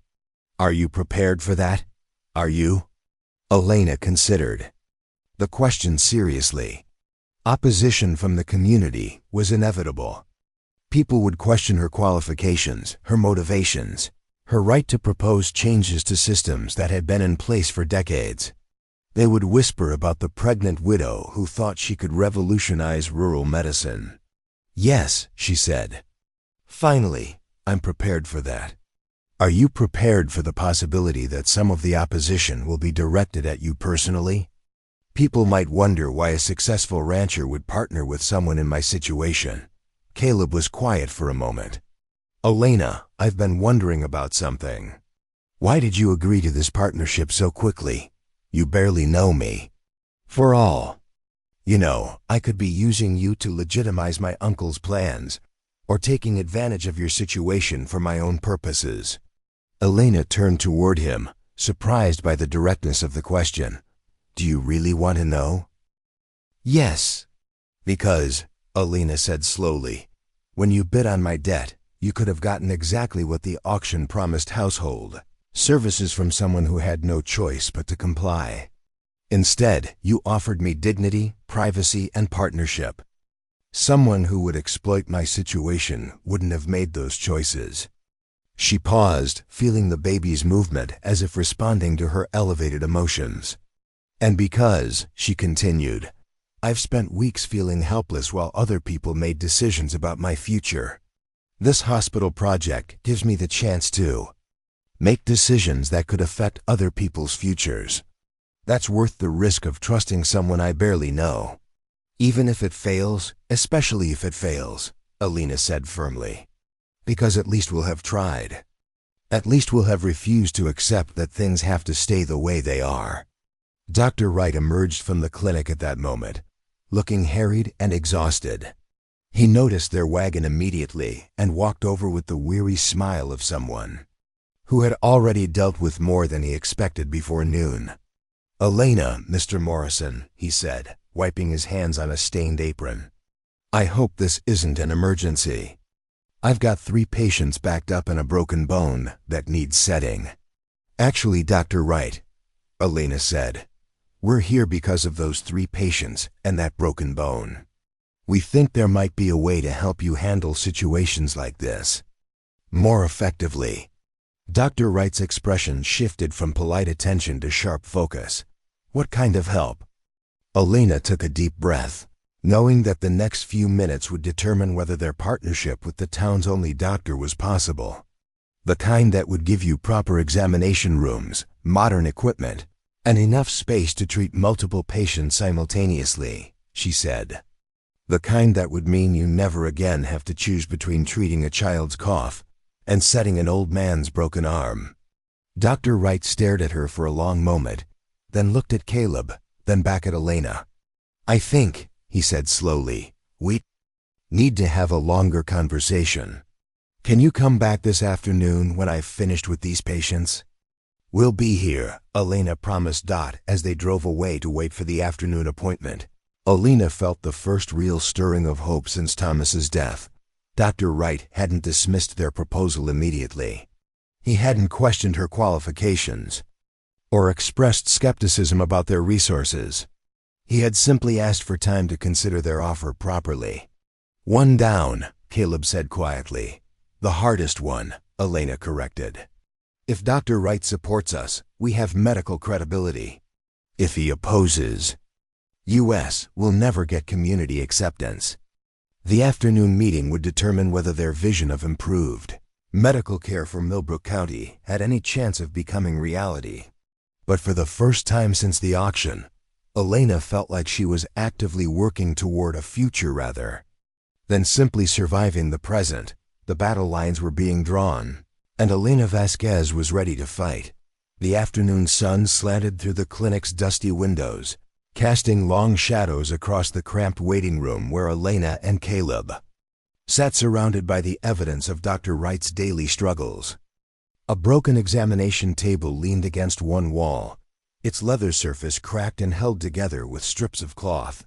Are you prepared for that? Are you? Elena considered the question seriously. Opposition from the community was inevitable. People would question her qualifications, her motivations, her right to propose changes to systems that had been in place for decades. They would whisper about the pregnant widow who thought she could revolutionize rural medicine. "Yes," she said. "Finally, I'm prepared for that." Are you prepared for the possibility that some of the opposition will be directed at you personally? People might wonder why a successful rancher would partner with someone in my situation. Caleb was quiet for a moment. "Elena, I've been wondering about something. Why did you agree to this partnership so quickly? You barely know me." "For all you know, I could be using you to legitimize my uncle's plans, or taking advantage of your situation for my own purposes." Elena turned toward him, surprised by the directness of the question. "Do you really want to know?" "Yes." "Because," Elena said slowly, "when you bid on my debt, you could have gotten exactly what the auction promised: household services from someone who had no choice but to comply. Instead, you offered me dignity, privacy, and partnership. Someone who would exploit my situation wouldn't have made those choices." She paused, feeling the baby's movement as if responding to her elevated emotions. "And because," she continued, "I've spent weeks feeling helpless while other people made decisions about my future. This hospital project gives me the chance to make decisions that could affect other people's futures. That's worth the risk of trusting someone I barely know. Even if it fails, especially if it fails," Elena said firmly. "Because at least we'll have tried. At least we'll have refused to accept that things have to stay the way they are." Dr. Wright emerged from the clinic at that moment, looking harried and exhausted. He noticed their wagon immediately and walked over with the weary smile of someone who had already dealt with more than he expected before noon. "Elena, Mr. Morrison," he said, wiping his hands on a stained apron. "I hope this isn't an emergency. I've got 3 patients backed up in a broken bone that needs setting." "Actually, Dr. Wright," Elena said, "we're here because of those 3 patients and that broken bone. We think there might be a way to help you handle situations like this more effectively." Dr. Wright's expression shifted from polite attention to sharp focus. "What kind of help?" Elena took a deep breath, knowing that the next few minutes would determine whether their partnership with the town's only doctor was possible. "The kind that would give you proper examination rooms, modern equipment, and enough space to treat multiple patients simultaneously," she said. "The kind that would mean you never again have to choose between treating a child's cough and setting an old man's broken arm." Dr. Wright stared at her for a long moment, then looked at Caleb, then back at Elena. "I think," he said slowly, "we need to have a longer conversation. Can you come back this afternoon when I've finished with these patients?" "We'll be here," Elena promised Dot as they drove away to wait for the afternoon appointment. Elena felt the first real stirring of hope since Thomas's death. Dr. Wright hadn't dismissed their proposal immediately. He hadn't questioned her qualifications or expressed skepticism about their resources. He had simply asked for time to consider their offer properly. "One down," Caleb said quietly. "The hardest one," Elena corrected. "If Dr. Wright supports us, we have medical credibility. If he opposes, U.S. will never get community acceptance." The afternoon meeting would determine whether their vision of improved medical care for Millbrook County had any chance of becoming reality. But for the first time since the auction, Elena felt like she was actively working toward a future rather than simply surviving the present. The battle lines were being drawn, and Elena Vasquez was ready to fight. The afternoon sun slanted through the clinic's dusty windows, casting long shadows across the cramped waiting room where Elena and Caleb sat surrounded by the evidence of Dr. Wright's daily struggles. A broken examination table leaned against one wall, its leather surface cracked and held together with strips of cloth.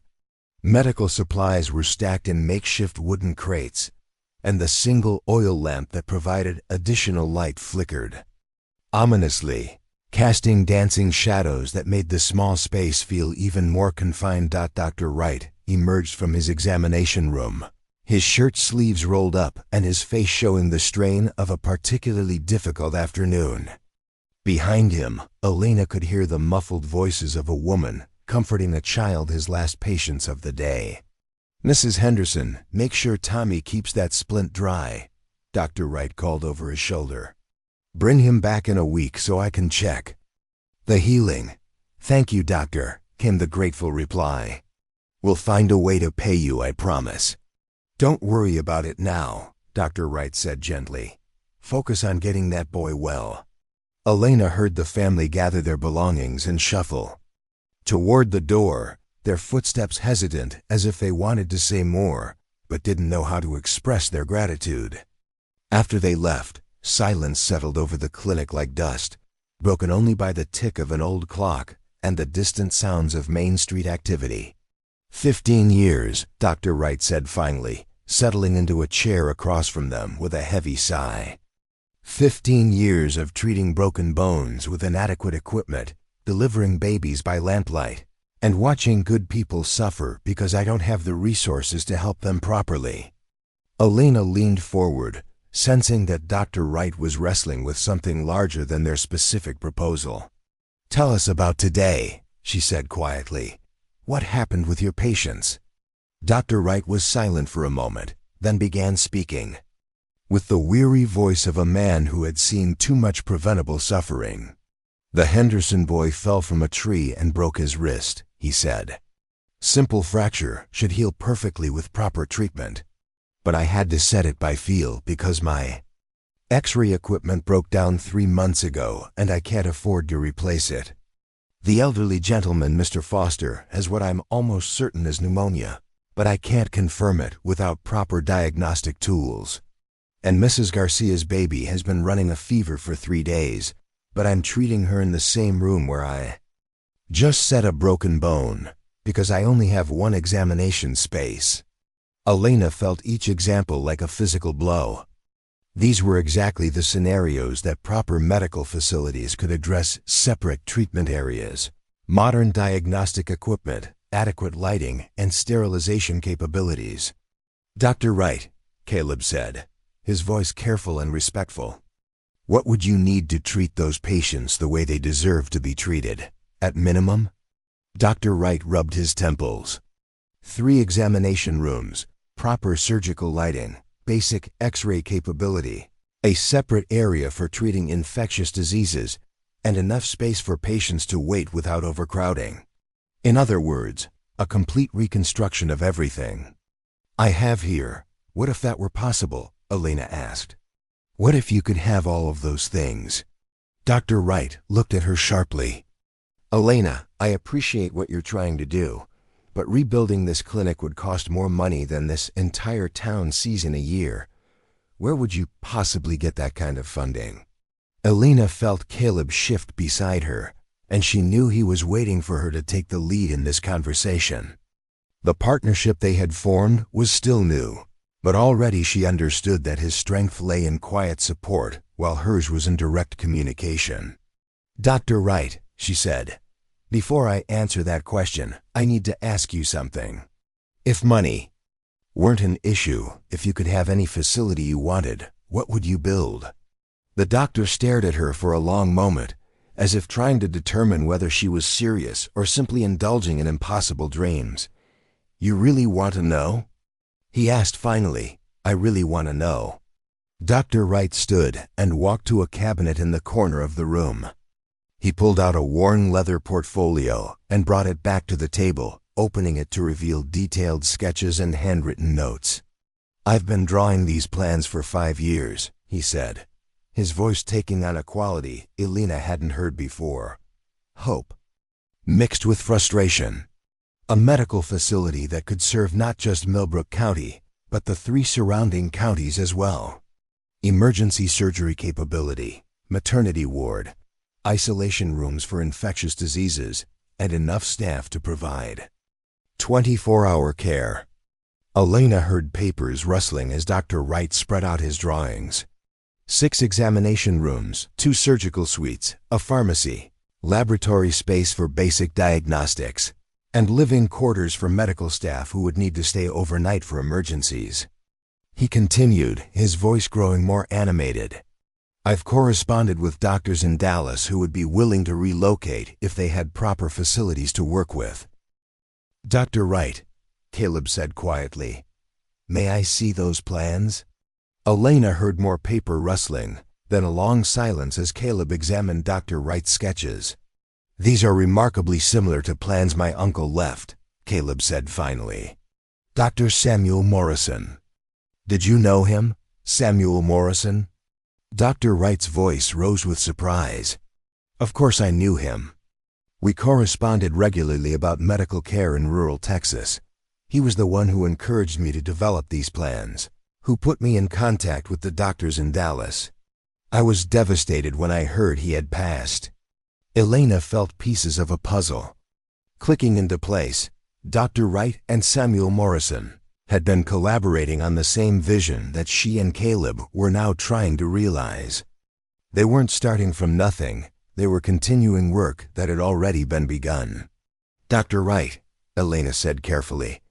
Medical supplies were stacked in makeshift wooden crates, and the single oil lamp that provided additional light flickered ominously, casting dancing shadows that made the small space feel even more confined. Dr. Wright emerged from his examination room, his shirt sleeves rolled up and his face showing the strain of a particularly difficult afternoon. Behind him, Elena could hear the muffled voices of a woman comforting a child, his last patients of the day. "Mrs. Henderson, make sure Tommy keeps that splint dry," Dr. Wright called over his shoulder. "Bring him back in a week so I can check." "The healing." "Thank you, doctor," came the grateful reply. "We'll find a way to pay you, I promise." "Don't worry about it now," Dr. Wright said gently. "Focus on getting that boy well." Elena heard the family gather their belongings and shuffle toward the door, their footsteps hesitant as if they wanted to say more, but didn't know how to express their gratitude. After they left, silence settled over the clinic like dust, broken only by the tick of an old clock and the distant sounds of Main Street activity. 15 years, Dr. Wright said finally, settling into a chair across from them with a heavy sigh. 15 years of treating broken bones with inadequate equipment, delivering babies by lamplight, and watching good people suffer because I don't have the resources to help them properly. Elena leaned forward, sensing that Dr. Wright was wrestling with something larger than their specific proposal. "Tell us about today," she said quietly. "What happened with your patients?" Dr. Wright was silent for a moment, then began speaking. With the weary voice of a man who had seen too much preventable suffering. "The Henderson boy fell from a tree and broke his wrist," he said. "Simple fracture, should heal perfectly with proper treatment. But I had to set it by feel because my X-ray equipment broke down 3 months ago and I can't afford to replace it. The elderly gentleman, Mr. Foster, has what I'm almost certain is pneumonia, but I can't confirm it without proper diagnostic tools. And Mrs. Garcia's baby has been running a fever for 3 days, but I'm treating her in the same room where I just set a broken bone, because I only have 1 examination space." Elena felt each example like a physical blow. These were exactly the scenarios that proper medical facilities could address: separate treatment areas, modern diagnostic equipment, adequate lighting, and sterilization capabilities. "Dr. Wright," Caleb said, his voice careful and respectful, "what would you need to treat those patients the way they deserve to be treated, at minimum?" Dr. Wright rubbed his temples. 3 examination rooms, proper surgical lighting, basic X-ray capability, a separate area for treating infectious diseases, and enough space for patients to wait without overcrowding. In other words, a complete reconstruction of everything. "I have here. What if that were possible?" Elena asked. "What if you could have all of those things?" Dr. Wright looked at her sharply. "Elena, I appreciate what you're trying to do, but rebuilding this clinic would cost more money than this entire town sees in a year. Where would you possibly get that kind of funding?" Elena felt Caleb shift beside her, and she knew he was waiting for her to take the lead in this conversation. The partnership they had formed was still new, but already she understood that his strength lay in quiet support while hers was in direct communication. "Dr. Wright," she said, "before I answer that question, I need to ask you something. If money weren't an issue, if you could have any facility you wanted, what would you build?" The doctor stared at her for a long moment, as if trying to determine whether she was serious or simply indulging in impossible dreams. "You really want to know?" he asked finally. "I really want to know." Dr. Wright stood and walked to a cabinet in the corner of the room. He pulled out a worn leather portfolio and brought it back to the table, opening it to reveal detailed sketches and handwritten notes. "I've been drawing these plans for 5 years, he said, his voice taking on a quality Elena hadn't heard before. Hope, mixed with frustration. A medical facility that could serve not just Millbrook County, but the 3 surrounding counties as well. Emergency surgery capability, maternity ward, isolation rooms for infectious diseases, and enough staff to provide 24-hour care. Elena heard papers rustling as Dr. Wright spread out his drawings. 6 examination rooms, 2 surgical suites, a pharmacy, laboratory space for basic diagnostics, and living quarters for medical staff who would need to stay overnight for emergencies. He continued, his voice growing more animated. I've corresponded with doctors in Dallas who would be willing to relocate if they had proper facilities to work with. Dr. Wright, Caleb said quietly, may I see those plans? Elena heard more paper rustling, then a long silence as Caleb examined Dr. Wright's sketches. These are remarkably similar to plans my uncle left, Caleb said finally. Dr. Samuel Morrison. Did you know him, Samuel Morrison? Dr. Wright's voice rose with surprise. Of course I knew him. We corresponded regularly about medical care in rural Texas. He was the one who encouraged me to develop these plans, who put me in contact with the doctors in Dallas. I was devastated when I heard he had passed. Elena felt pieces of a puzzle clicking into place. Dr. Wright and Samuel Morrison had been collaborating on the same vision that she and Caleb were now trying to realize. They weren't starting from nothing. They were continuing work that had already been begun. Dr. Wright, Elena said carefully,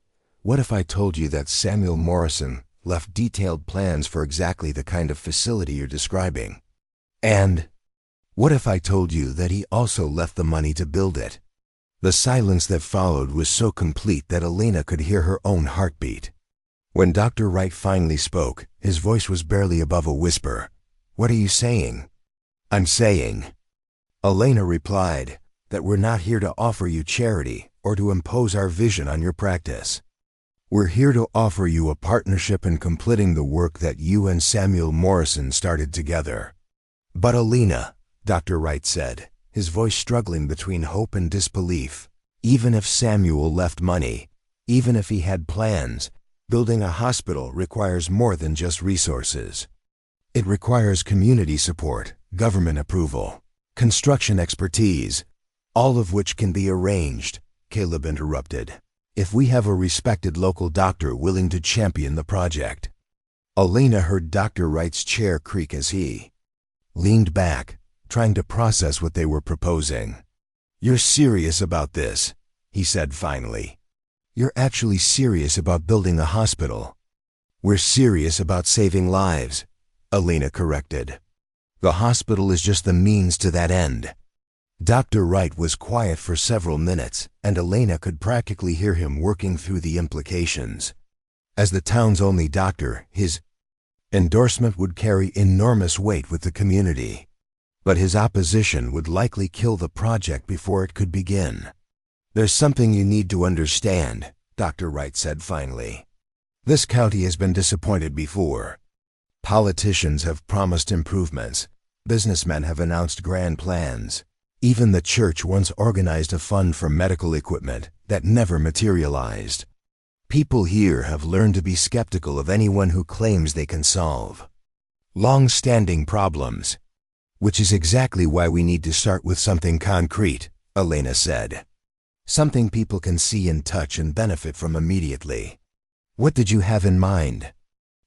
what if I told you that Samuel Morrison left detailed plans for exactly the kind of facility you're describing? And what if I told you that he also left the money to build it? The silence that followed was so complete that Elena could hear her own heartbeat. When Dr. Wright finally spoke, his voice was barely above a whisper. What are you saying? I'm saying, Elena replied, that we're not here to offer you charity or to impose our vision on your practice. We're here to offer you a partnership in completing the work that you and Samuel Morrison started together. But Elena, Dr. Wright said, his voice struggling between hope and disbelief, even if Samuel left money, even if he had plans, building a hospital requires more than just resources. It requires community support, government approval, construction expertise, all of which can be arranged, Caleb interrupted, if we have a respected local doctor willing to champion the project. Elena heard Dr. Wright's chair creak as he leaned back, trying to process what they were proposing. You're serious about this, he said finally. You're actually serious about building a hospital. We're serious about saving lives, Elena corrected. The hospital is just the means to that end. Dr. Wright was quiet for several minutes, and Elena could practically hear him working through the implications. As the town's only doctor, his endorsement would carry enormous weight with the community. But his opposition would likely kill the project before it could begin. There's something you need to understand, Dr. Wright said finally. This county has been disappointed before. Politicians have promised improvements. Businessmen have announced grand plans. Even the church once organized a fund for medical equipment that never materialized. People here have learned to be skeptical of anyone who claims they can solve long-standing problems. Which is exactly why we need to start with something concrete, Elena said. Something people can see and touch and benefit from immediately. What did you have in mind?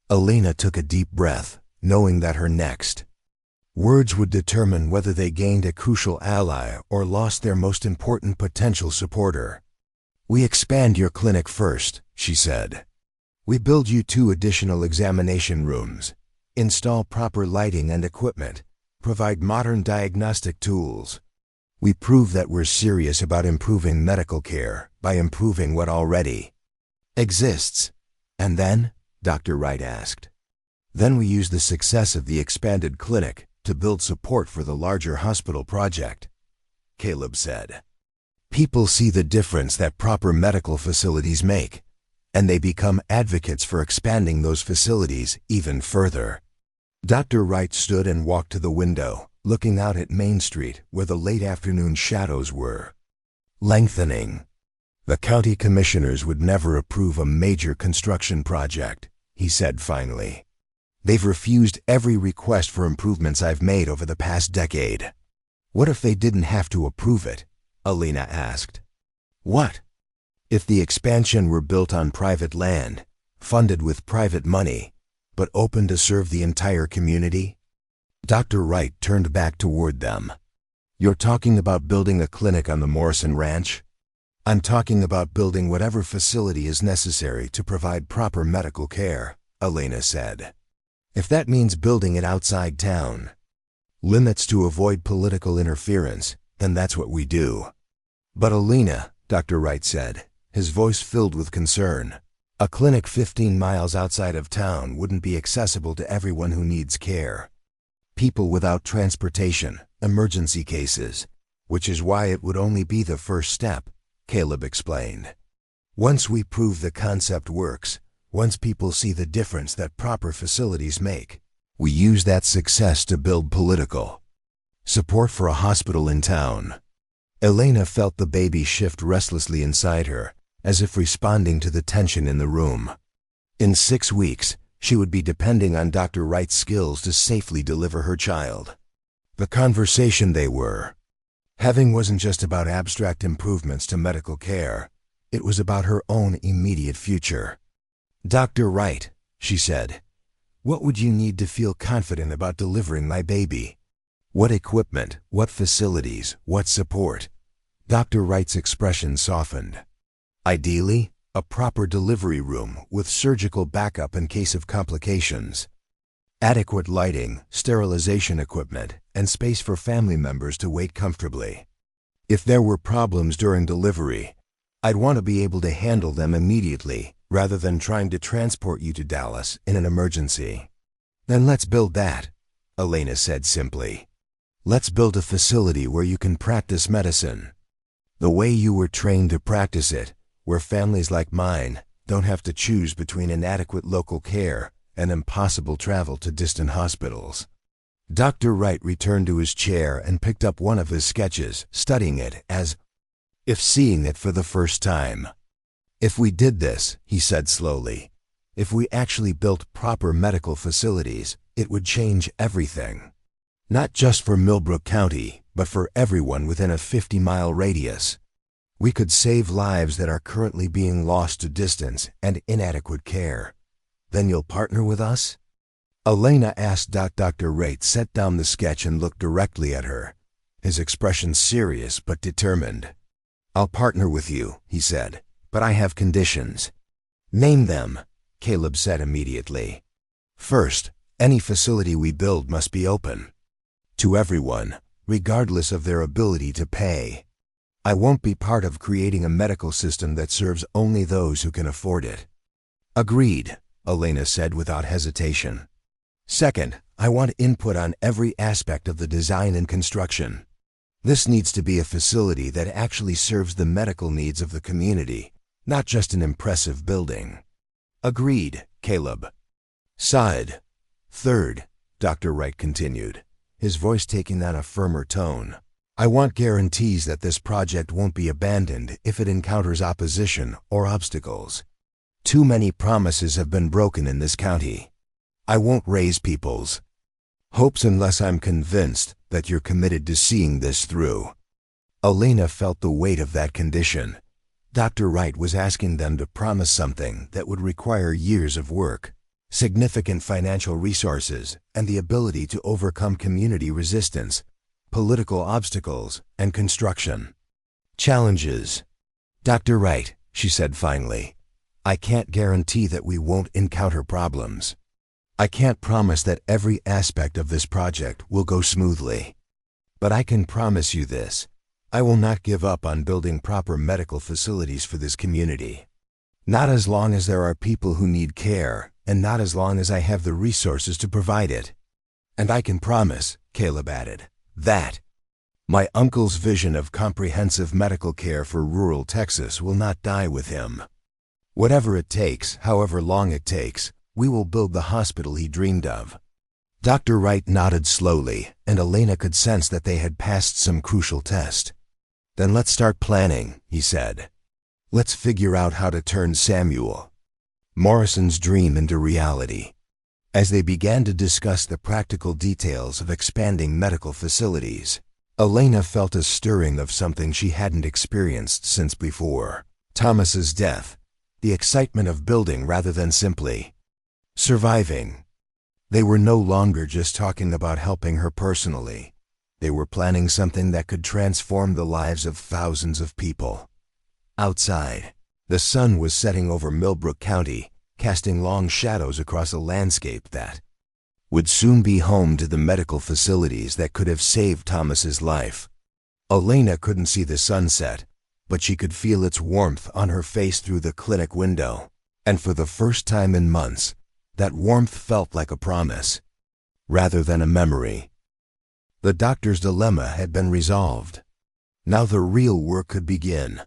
Elena took a deep breath, knowing that her next words would determine whether they gained a crucial ally or lost their most important potential supporter. We expand your clinic first, she said. We build you 2 additional examination rooms, install proper lighting and equipment, provide modern diagnostic tools. We prove that we're serious about improving medical care by improving what already exists. And then, Dr. Wright asked, then we use the success of the expanded clinic to build support for the larger hospital project, Caleb said. People see the difference that proper medical facilities make, and they become advocates for expanding those facilities even further. Dr. Wright stood and walked to the window, looking out at Main Street where the late afternoon shadows were lengthening. The county commissioners would never approve a major construction project, he said finally. They've refused every request for improvements I've made over the past decade. What if they didn't have to approve it? Elena asked. What? If the expansion were built on private land, funded with private money, but open to serve the entire community? Dr. Wright turned back toward them. You're talking about building a clinic on the Morrison Ranch? I'm talking about building whatever facility is necessary to provide proper medical care, Elena said. "If that means building it outside town, limits to avoid political interference, then that's what we do." "But Elena," Dr. Wright said, his voice filled with concern, "a clinic 15 miles outside of town wouldn't be accessible to everyone who needs care. People without transportation, emergency cases, which is why it would only be the first step," Caleb explained. "Once we prove the concept works, once people see the difference that proper facilities make, we use that success to build political support for a hospital in town." Elena felt the baby shift restlessly inside her, as if responding to the tension in the room. In 6 weeks, she would be depending on Dr. Wright's skills to safely deliver her child. The conversation they were having wasn't just about abstract improvements to medical care. It was about her own immediate future. "Dr. Wright," she said, "what would you need to feel confident about delivering my baby? What equipment, what facilities, what support?" Dr. Wright's expression softened. "Ideally, a proper delivery room with surgical backup in case of complications. Adequate lighting, sterilization equipment, and space for family members to wait comfortably. If there were problems during delivery, I'd want to be able to handle them immediately rather than trying to transport you to Dallas in an emergency." "Then let's build that," Elena said simply. "Let's build a facility where you can practice medicine the way you were trained to practice it, where families like mine don't have to choose between inadequate local care and impossible travel to distant hospitals." Dr. Wright returned to his chair and picked up one of his sketches, studying it as if seeing it for the first time. "If we did this," he said slowly, "if we actually built proper medical facilities, it would change everything. Not just for Millbrook County, but for everyone within a 50-mile radius. We could save lives that are currently being lost to distance and inadequate care. Then you'll partner with us?" Elena asked. Dr. Wright set down the sketch and looked directly at her, his expression serious but determined. "I'll partner with you," he said, "but I have conditions." "Name them," Caleb said immediately. "First, any facility we build must be open to everyone, regardless of their ability to pay. I won't be part of creating a medical system that serves only those who can afford it." "Agreed," Elena said without hesitation. "Second, I want input on every aspect of the design and construction. This needs to be a facility that actually serves the medical needs of the community, not just an impressive building." "Agreed," Caleb sighed. "Third," Dr. Wright continued, his voice taking on a firmer tone, "I want guarantees that this project won't be abandoned if it encounters opposition or obstacles. Too many promises have been broken in this county. I won't raise people's hopes unless I'm convinced that you're committed to seeing this through." Elena felt the weight of that condition. Dr. Wright was asking them to promise something that would require years of work, significant financial resources, and the ability to overcome community resistance, political obstacles, and construction challenges. "Dr. Wright," she said finally, "I can't guarantee that we won't encounter problems. I can't promise that every aspect of this project will go smoothly. But I can promise you this: I will not give up on building proper medical facilities for this community. Not as long as there are people who need care, and not as long as I have the resources to provide it. And I can promise," Caleb added, "that my uncle's vision of comprehensive medical care for rural Texas will not die with him. Whatever it takes, however long it takes, we will build the hospital he dreamed of." Dr. Wright nodded slowly, and Elena could sense that they had passed some crucial test. "Then let's start planning," he said. "Let's figure out how to turn Samuel Morrison's dream into reality." As they began to discuss the practical details of expanding medical facilities, Elena felt a stirring of something she hadn't experienced since before Thomas's death, the excitement of building rather than simply surviving. They were no longer just talking about helping her personally. They were planning something that could transform the lives of thousands of people. Outside, the sun was setting over Millbrook County, casting long shadows across a landscape that would soon be home to the medical facilities that could have saved Thomas's life. Elena couldn't see the sunset, but she could feel its warmth on her face through the clinic window, and for the first time in months, that warmth felt like a promise, rather than a memory. The doctor's dilemma had been resolved. Now the real work could begin.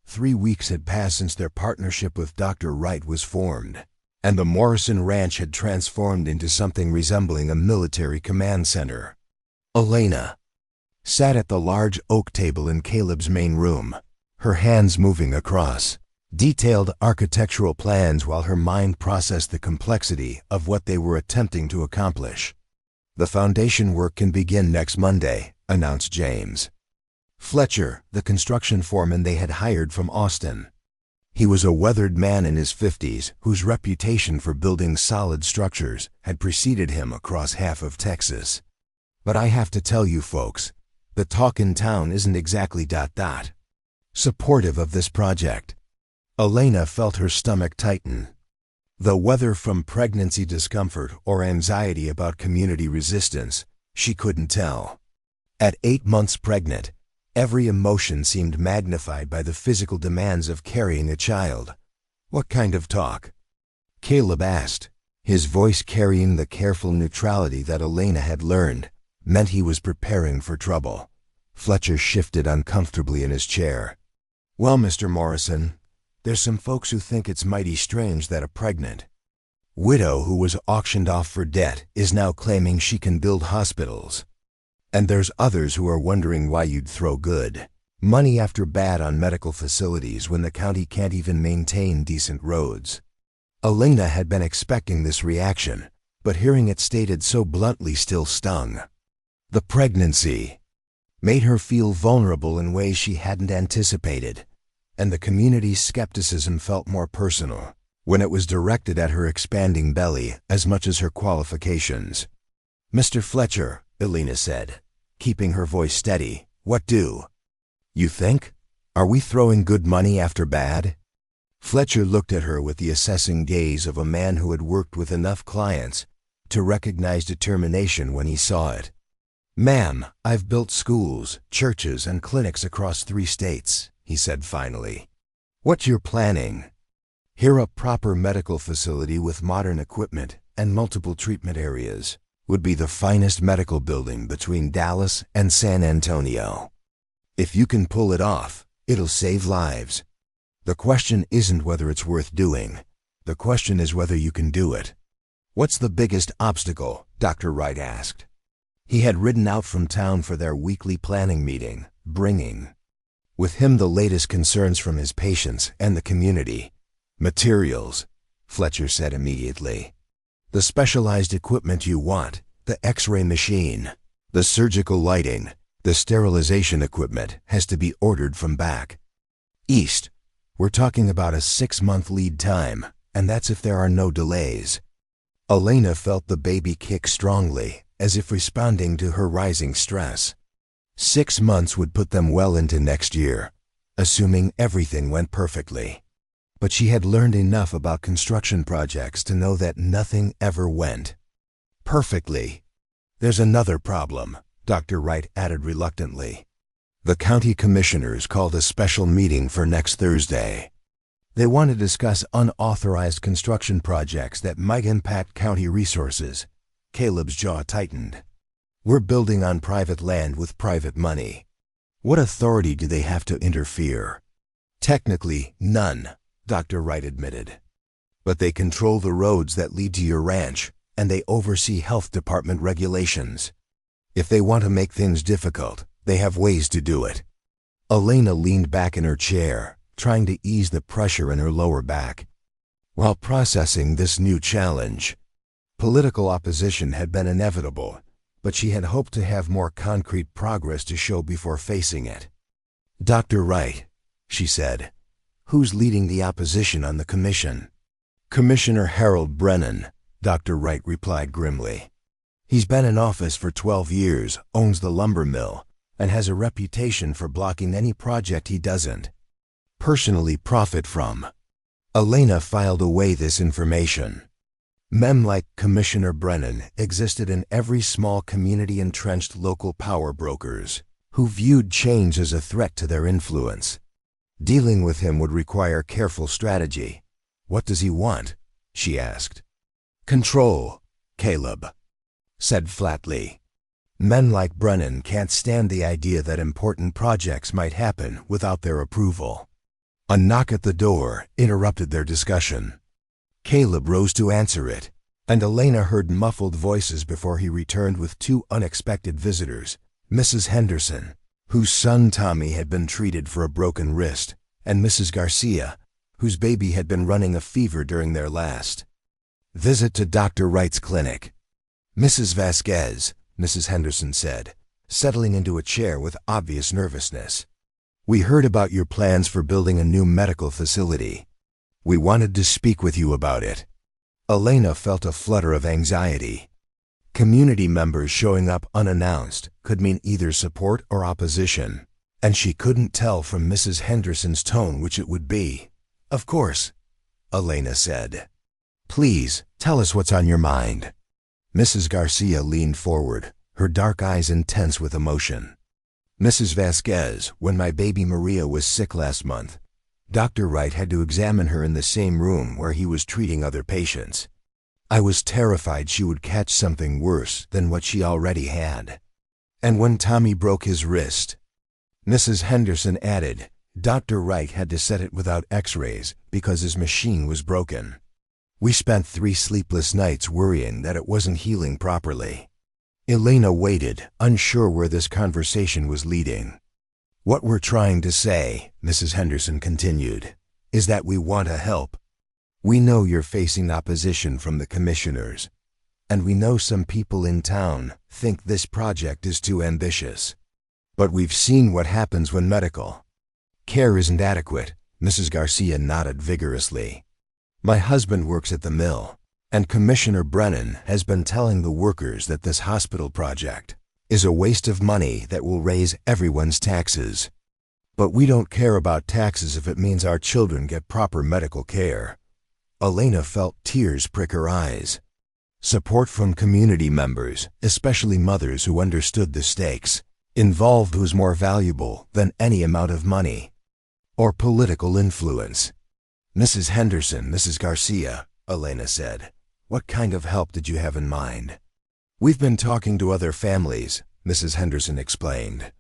3 weeks had passed since their partnership with Dr. Wright was formed, and the Morrison Ranch had transformed into something resembling a military command center. Elena sat at the large oak table in Caleb's main room, her hands moving across detailed architectural plans while her mind processed the complexity of what they were attempting to accomplish. "The foundation work can begin next Monday," announced James Fletcher, the construction foreman they had hired from Austin. He was a weathered man in his 50s whose reputation for building solid structures had preceded him across half of Texas. "But I have to tell you folks, the talk in town isn't exactly supportive of this project." Elena felt her stomach tighten. Though whether from pregnancy discomfort or anxiety about community resistance, she couldn't tell. At 8 months pregnant, every emotion seemed magnified by the physical demands of carrying a child. "What kind of talk?" Caleb asked, his voice carrying the careful neutrality that Elena had learned meant he was preparing for trouble. Fletcher shifted uncomfortably in his chair. "Well, Mr. Morrison, there's some folks who think it's mighty strange that a pregnant widow who was auctioned off for debt is now claiming she can build hospitals. And there's others who are wondering why you'd throw good money after bad on medical facilities when the county can't even maintain decent roads." Elena had been expecting this reaction, but hearing it stated so bluntly still stung. The pregnancy made her feel vulnerable in ways she hadn't anticipated, and the community's skepticism felt more personal when it was directed at her expanding belly as much as her qualifications. "Mr. Fletcher," Elena said, keeping her voice steady, "what do you think? Are we throwing good money after bad?" Fletcher looked at her with the assessing gaze of a man who had worked with enough clients to recognize determination when he saw it. "Ma'am, I've built schools, churches, and clinics across 3 states, he said finally. "What you're planning here, a proper medical facility with modern equipment and multiple treatment areas, would be the finest medical building between Dallas and San Antonio. If you can pull it off, it'll save lives. The question isn't whether it's worth doing. The question is whether you can do it." "What's the biggest obstacle?" Dr. Wright asked. He had ridden out from town for their weekly planning meeting, bringing with him the latest concerns from his patients and the community. "Materials," Fletcher said immediately. "The specialized equipment you want, the X-ray machine, the surgical lighting, the sterilization equipment has to be ordered from back east. We're talking about a 6-month lead time, and that's if there are no delays." Elena felt the baby kick strongly, as if responding to her rising stress. 6 months would put them well into next year, assuming everything went perfectly. But she had learned enough about construction projects to know that nothing ever went perfectly. "There's another problem," Dr. Wright added reluctantly. "The county commissioners called a special meeting for next Thursday. They want to discuss unauthorized construction projects that might impact county resources." Caleb's jaw tightened. "We're building on private land with private money. What authority do they have to interfere?" "Technically, none," Dr. Wright admitted. "But they control the roads that lead to your ranch, and they oversee health department regulations. If they want to make things difficult, they have ways to do it." Elena leaned back in her chair, trying to ease the pressure in her lower back. While processing this new challenge, political opposition had been inevitable, but she had hoped to have more concrete progress to show before facing it. "Dr. Wright," she said, "who's leading the opposition on the commission?" "Commissioner Harold Brennan," Dr. Wright replied grimly. "He's been in office for 12 years, owns the lumber mill, and has a reputation for blocking any project he doesn't personally profit from." Elena filed away this information. Men like Commissioner Brennan existed in every small community, entrenched local power brokers who viewed change as a threat to their influence. Dealing with him would require careful strategy. "What does he want?" she asked. "Control," Caleb said flatly. Men like Brennan can't stand the idea that important projects might happen without their approval. A knock at the door interrupted their discussion. Caleb rose to answer it, and Elena heard muffled voices before he returned with two unexpected visitors, Mrs. Henderson, whose son Tommy had been treated for a broken wrist, and Mrs. Garcia, whose baby had been running a fever during their last visit to Dr. Wright's clinic. "Mrs. Vasquez," Mrs. Henderson said, settling into a chair with obvious nervousness. "We heard about your plans for building a new medical facility. We wanted to speak with you about it." Elena felt a flutter of anxiety. Community members showing up unannounced could mean either support or opposition, and she couldn't tell from Mrs. Henderson's tone which it would be. "Of course," Elena said. "Please, tell us what's on your mind." Mrs. Garcia leaned forward, her dark eyes intense with emotion. "Mrs. Vasquez, when my baby Maria was sick last month, Dr. Wright had to examine her in the same room where he was treating other patients. I was terrified she would catch something worse than what she already had. And when Tommy broke his wrist," Mrs. Henderson added, "Dr. Wright had to set it without x-rays because his machine was broken. We spent 3 sleepless nights worrying that it wasn't healing properly." Elena waited, unsure where this conversation was leading. "What we're trying to say," Mrs. Henderson continued, "is that we want to help. We know you're facing opposition from the commissioners, and we know some people in town think this project is too ambitious. But we've seen what happens when medical care isn't adequate." Mrs. Garcia nodded vigorously. "My husband works at the mill, and Commissioner Brennan has been telling the workers that this hospital project is a waste of money that will raise everyone's taxes. But we don't care about taxes if it means our children get proper medical care." Elena felt tears prick her eyes. Support from community members, especially mothers who understood the stakes involved, was more valuable than any amount of money or political influence. "Mrs. Henderson, Mrs. Garcia," Elena said, "what kind of help did you have in mind?" "We've been talking to other families," Mrs. Henderson explained.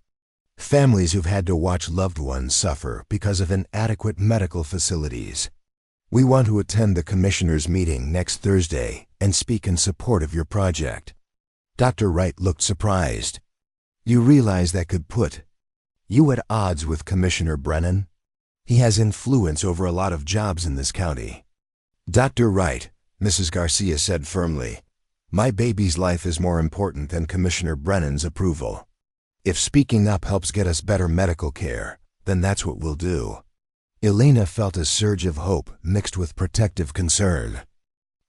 "Families who've had to watch loved ones suffer because of inadequate medical facilities. We want to attend the commissioners' meeting next Thursday and speak in support of your project." Dr. Wright looked surprised. "You realize that could put you at odds with Commissioner Brennan? He has influence over a lot of jobs in this county." "Dr. Wright," Mrs. Garcia said firmly, "my baby's life is more important than Commissioner Brennan's approval. If speaking up helps get us better medical care, then that's what we'll do." Elena felt a surge of hope mixed with protective concern.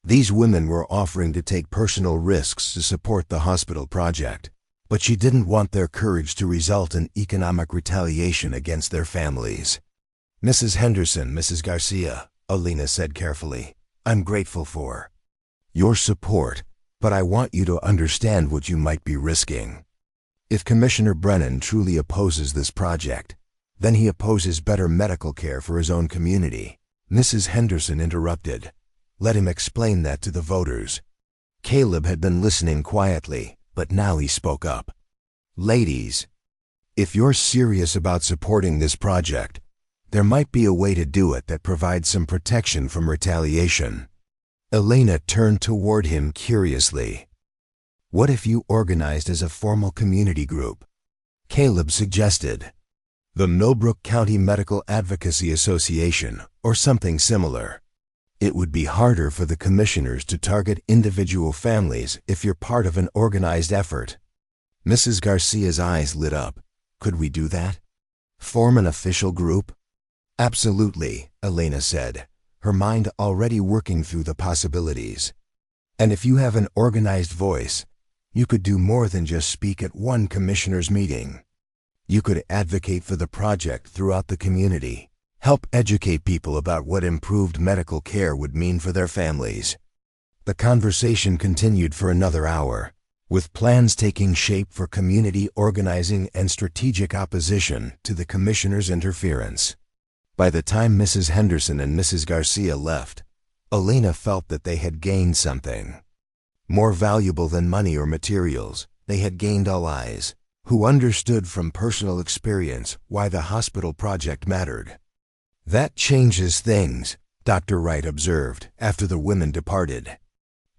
These women were offering to take personal risks to support the hospital project, but she didn't want their courage to result in economic retaliation against their families. "Mrs. Henderson, Mrs. Garcia," Elena said carefully, "I'm grateful for your support, but I want you to understand what you might be risking. If Commissioner Brennan truly opposes this project, then he opposes better medical care for his own community." Mrs. Henderson interrupted. "Let him explain that to the voters." Caleb had been listening quietly, but now he spoke up. "Ladies, if you're serious about supporting this project, there might be a way to do it that provides some protection from retaliation." Elena turned toward him curiously. "What if you organized as a formal community group?" Caleb suggested. "The Millbrook County Medical Advocacy Association, or something similar. It would be harder for the commissioners to target individual families if you're part of an organized effort." Mrs. Garcia's eyes lit up. "Could we do that? Form an official group?" "Absolutely," Elena said, her mind already working through the possibilities. "And if you have an organized voice, you could do more than just speak at one commissioner's meeting. You could advocate for the project throughout the community, Help educate people about what improved medical care would mean for their families. The conversation continued for another hour, with plans taking shape for community organizing and strategic opposition to the commissioner's interference. By the time Mrs. Henderson and Mrs. Garcia left, Elena felt that they had gained something. More valuable than money or materials, they had gained allies, who understood from personal experience why the hospital project mattered. "That changes things," Dr. Wright observed after the women departed.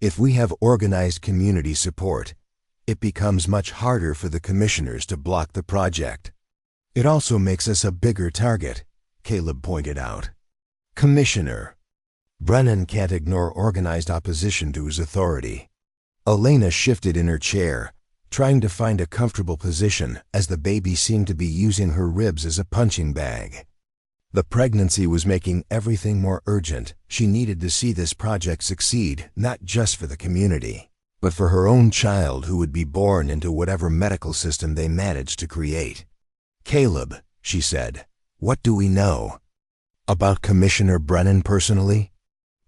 "If we have organized community support, it becomes much harder for the commissioners to block the project. It also makes us a bigger target," Caleb pointed out. "Commissioner. Brennan can't ignore organized opposition to his authority." Elena shifted in her chair, trying to find a comfortable position as the baby seemed to be using her ribs as a punching bag. The pregnancy was making everything more urgent. She needed to see this project succeed, not just for the community, but for her own child who would be born into whatever medical system they managed to create. "Caleb," she said, "what do we know about Commissioner Brennan personally?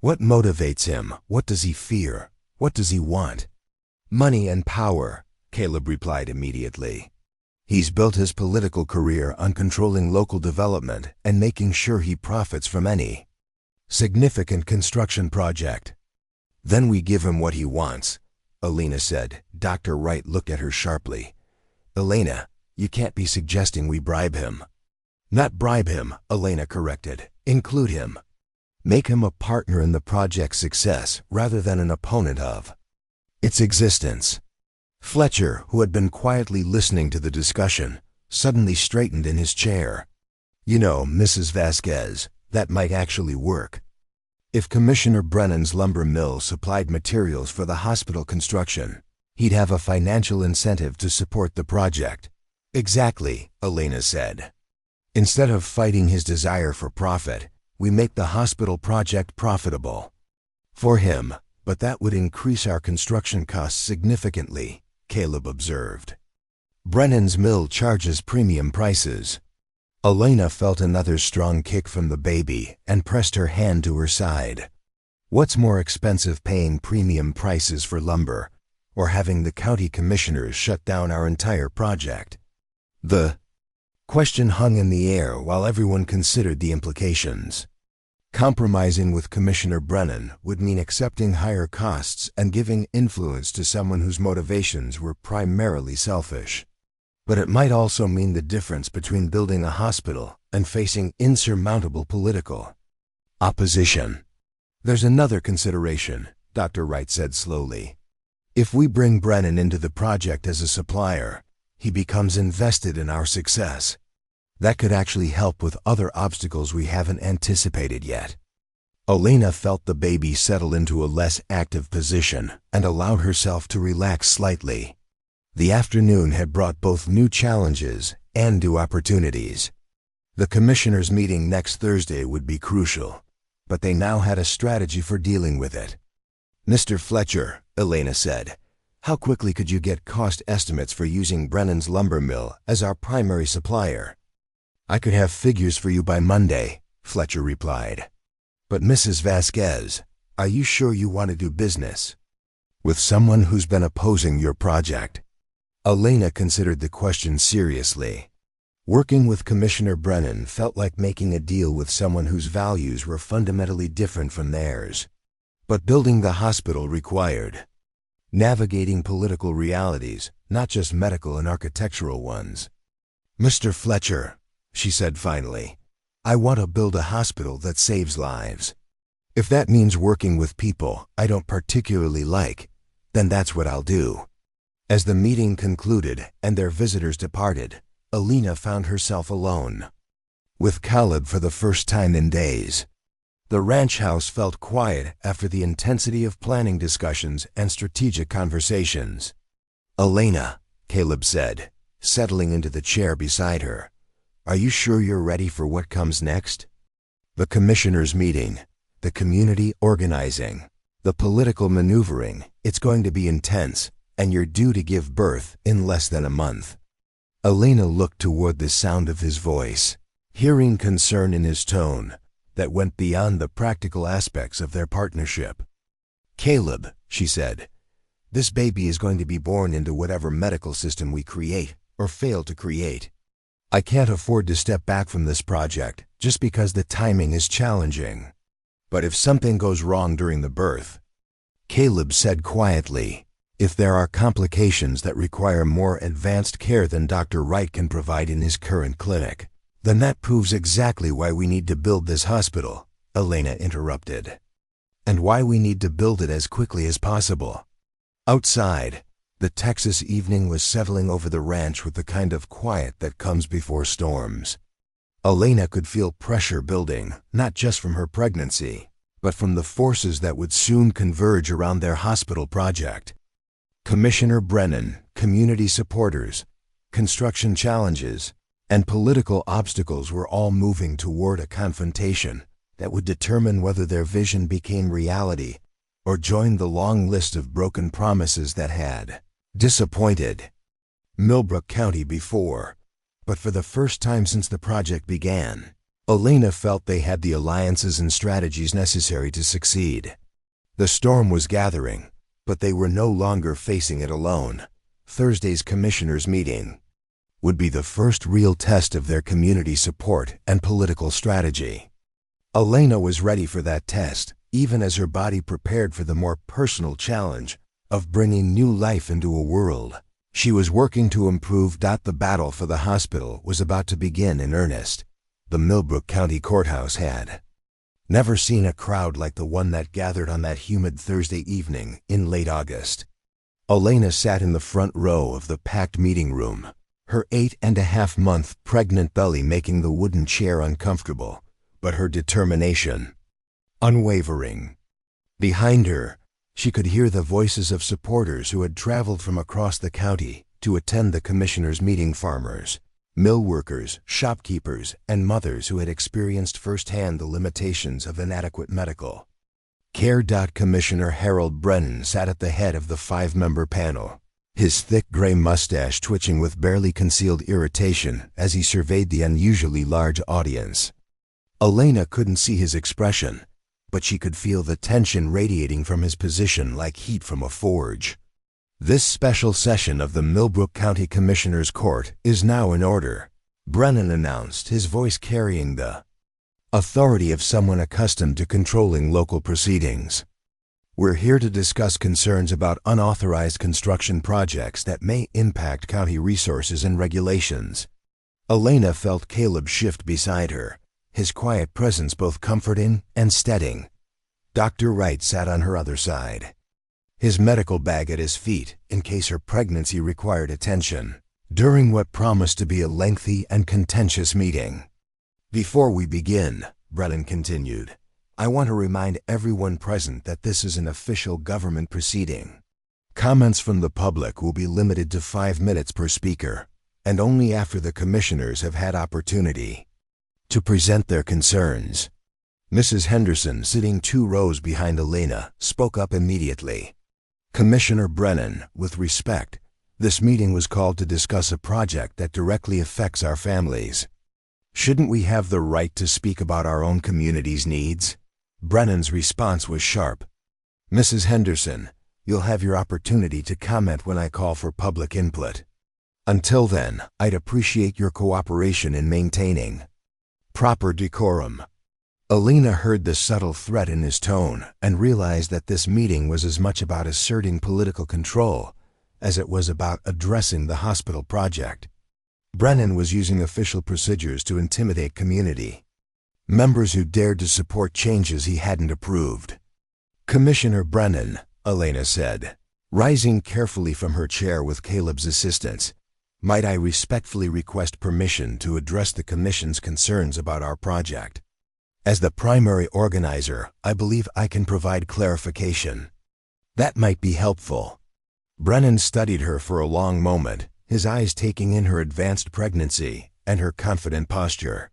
What motivates him? What does he fear? What does he want?" "Money and power," Caleb replied immediately. "He's built his political career on controlling local development and making sure he profits from any significant construction project. Then we give him what he wants," Elena said. Dr. Wright looked at her sharply. "Elena, you can't be suggesting we bribe him." "Not bribe him," Elena corrected. "Include him. Make him a partner in the project's success rather than an opponent of its existence." Fletcher, who had been quietly listening to the discussion, suddenly straightened in his chair. "You know, Mrs. Vasquez, that might actually work. If Commissioner Brennan's lumber mill supplied materials for the hospital construction, he'd have a financial incentive to support the project." "Exactly," Elena said. "Instead of fighting his desire for profit, we make the hospital project profitable for him, but that would increase our construction costs significantly," Caleb observed. "Brennan's mill charges premium prices." Elena felt another strong kick from the baby and pressed her hand to her side. "What's more expensive, paying premium prices for lumber, or having the county commissioners shut down our entire project?" The question hung in the air while everyone considered the implications. Compromising with Commissioner Brennan would mean accepting higher costs and giving influence to someone whose motivations were primarily selfish. But it might also mean the difference between building a hospital and facing insurmountable political opposition. "There's another consideration," Dr. Wright said slowly. "If we bring Brennan into the project as a supplier, he becomes invested in our success. That could actually help with other obstacles we haven't anticipated yet." Elena felt the baby settle into a less active position and allowed herself to relax slightly. The afternoon had brought both new challenges and new opportunities. The commissioners' meeting next Thursday would be crucial, but they now had a strategy for dealing with it. "Mr. Fletcher," Elena said, "how quickly could you get cost estimates for using Brennan's lumber mill as our primary supplier?" "I could have figures for you by Monday," Fletcher replied. "But Mrs. Vasquez, are you sure you want to do business with someone who's been opposing your project?" Elena considered the question seriously. Working with Commissioner Brennan felt like making a deal with someone whose values were fundamentally different from theirs. But building the hospital required navigating political realities, not just medical and architectural ones. "Mr. Fletcher," she said finally, "I want to build a hospital that saves lives. If that means working with people I don't particularly like, then that's what I'll do." As the meeting concluded and their visitors departed, Elena found herself alone with Caleb for the first time in days. The ranch house felt quiet after the intensity of planning discussions and strategic conversations. "Elena," Caleb said, settling into the chair beside her, "are you sure you're ready for what comes next? The commissioners' meeting, the community organizing, the political maneuvering, it's going to be intense, and you're due to give birth in less than a month." Elena looked toward the sound of his voice. hearing concern in his tone that went beyond the practical aspects of their partnership. "Caleb," she said, "this baby is going to be born into whatever medical system we create or fail to create. I can't afford to step back from this project just because the timing is challenging. But if something goes wrong during the birth," Caleb said quietly, "if there are complications that require more advanced care than Dr. Wright can provide in his current clinic, then that proves exactly why we need to build this hospital," Elena interrupted. "And why we need to build it as quickly as possible." Outside, the Texas evening was settling over the ranch with the kind of quiet that comes before storms. Elena could feel pressure building, not just from her pregnancy, but from the forces that would soon converge around their hospital project. Commissioner Brennan, community supporters, construction challenges, and political obstacles were all moving toward a confrontation that would determine whether their vision became reality or joined the long list of broken promises that had disappointed Millbrook County before. But for the first time since the project began, Elena felt they had the alliances and strategies necessary to succeed. The storm was gathering, but they were no longer facing it alone. Thursday's commissioners' meeting would be the first real test of their community support and political strategy. Elena was ready for that test, even as her body prepared for the more personal challenge of bringing new life into a world she was working to improve. The battle for the hospital was about to begin in earnest. The Millbrook County Courthouse had never seen a crowd like the one that gathered on that humid Thursday evening in late August. Elena sat in the front row of the packed meeting room, her 8.5-month pregnant belly making the wooden chair uncomfortable, but her determination unwavering. Behind her, she could hear the voices of supporters who had traveled from across the county to attend the commissioners' meeting: farmers, mill workers, shopkeepers, and mothers who had experienced firsthand the limitations of inadequate medical care. Commissioner Harold Brennan sat at the head of the 5-member panel, his thick gray mustache twitching with barely concealed irritation as he surveyed the unusually large audience. Elena couldn't see his expression, but she could feel the tension radiating from his position like heat from a forge. "This special session of the Millbrook County Commissioners' Court is now in order," Brennan announced, his voice carrying the authority of someone accustomed to controlling local proceedings. "We're here to discuss concerns about unauthorized construction projects that may impact county resources and regulations." Elena felt Caleb shift beside her, his quiet presence both comforting and steadying. Dr. Wright sat on her other side, his medical bag at his feet in case her pregnancy required attention, during what promised to be a lengthy and contentious meeting. "Before we begin," Brennan continued, "I want to remind everyone present that this is an official government proceeding. Comments from the public will be limited to 5 minutes per speaker, and only after the commissioners have had opportunity to present their concerns." Mrs. Henderson, sitting 2 rows behind Elena, spoke up immediately. "Commissioner Brennan, with respect, this meeting was called to discuss a project that directly affects our families. Shouldn't we have the right to speak about our own community's needs?" Brennan's response was sharp. "Mrs. Henderson, you'll have your opportunity to comment when I call for public input. Until then, I'd appreciate your cooperation in maintaining proper decorum." Elena heard the subtle threat in his tone and realized that this meeting was as much about asserting political control as it was about addressing the hospital project. Brennan was using official procedures to intimidate community members who dared to support changes he hadn't approved. "Commissioner Brennan," Elena said, rising carefully from her chair with Caleb's assistance, "might I respectfully request permission to address the Commission's concerns about our project? As the primary organizer, I believe I can provide clarification that might be helpful." Brennan studied her for a long moment, his eyes taking in her advanced pregnancy and her confident posture.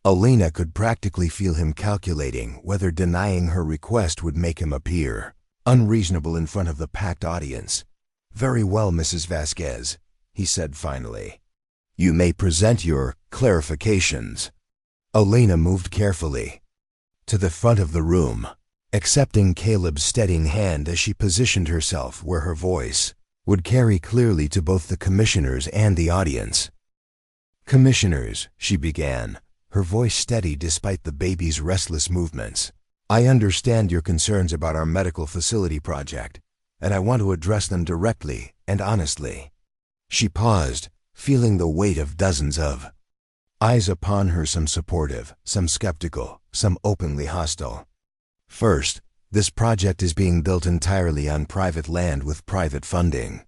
Elena could practically feel him calculating whether denying her request would make him appear unreasonable in front of the packed audience. "Very well, Mrs. Vasquez," he said finally. "You may present your clarifications." Elena moved carefully to the front of the room, accepting Caleb's steadying hand as she positioned herself where her voice would carry clearly to both the commissioners and the audience. "Commissioners," she began, her voice steady despite the baby's restless movements, "I understand your concerns about our medical facility project, and I want to address them directly and honestly." She paused, feeling the weight of dozens of eyes upon her, some supportive, some skeptical, some openly hostile. "First, this project is being built entirely on private land with private funding.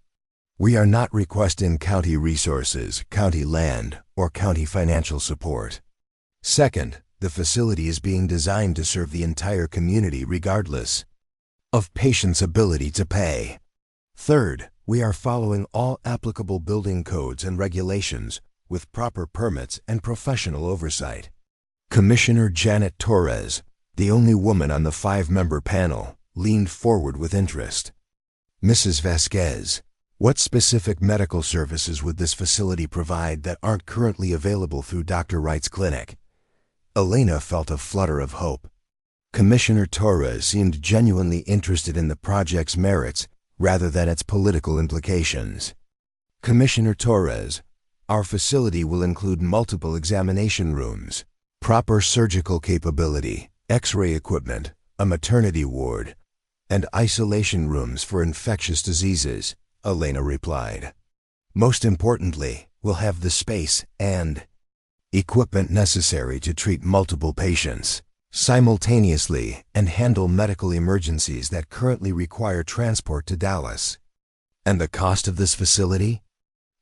We are not requesting county resources, county land, or county financial support. Second, the facility is being designed to serve the entire community regardless of patients' ability to pay. Third, we are following all applicable building codes and regulations with proper permits and professional oversight." Commissioner Janet Torres, the only woman on the 5-member panel, leaned forward with interest. "Mrs. Vasquez, what specific medical services would this facility provide that aren't currently available through Dr. Wright's clinic?" Elena felt a flutter of hope. Commissioner Torres seemed genuinely interested in the project's merits rather than its political implications. "Commissioner Torres, our facility will include multiple examination rooms, proper surgical capability, X-ray equipment, a maternity ward, and isolation rooms for infectious diseases," Elena replied. "Most importantly, we'll have the space and equipment necessary to treat multiple patients simultaneously and handle medical emergencies that currently require transport to Dallas." "And the cost of this facility?"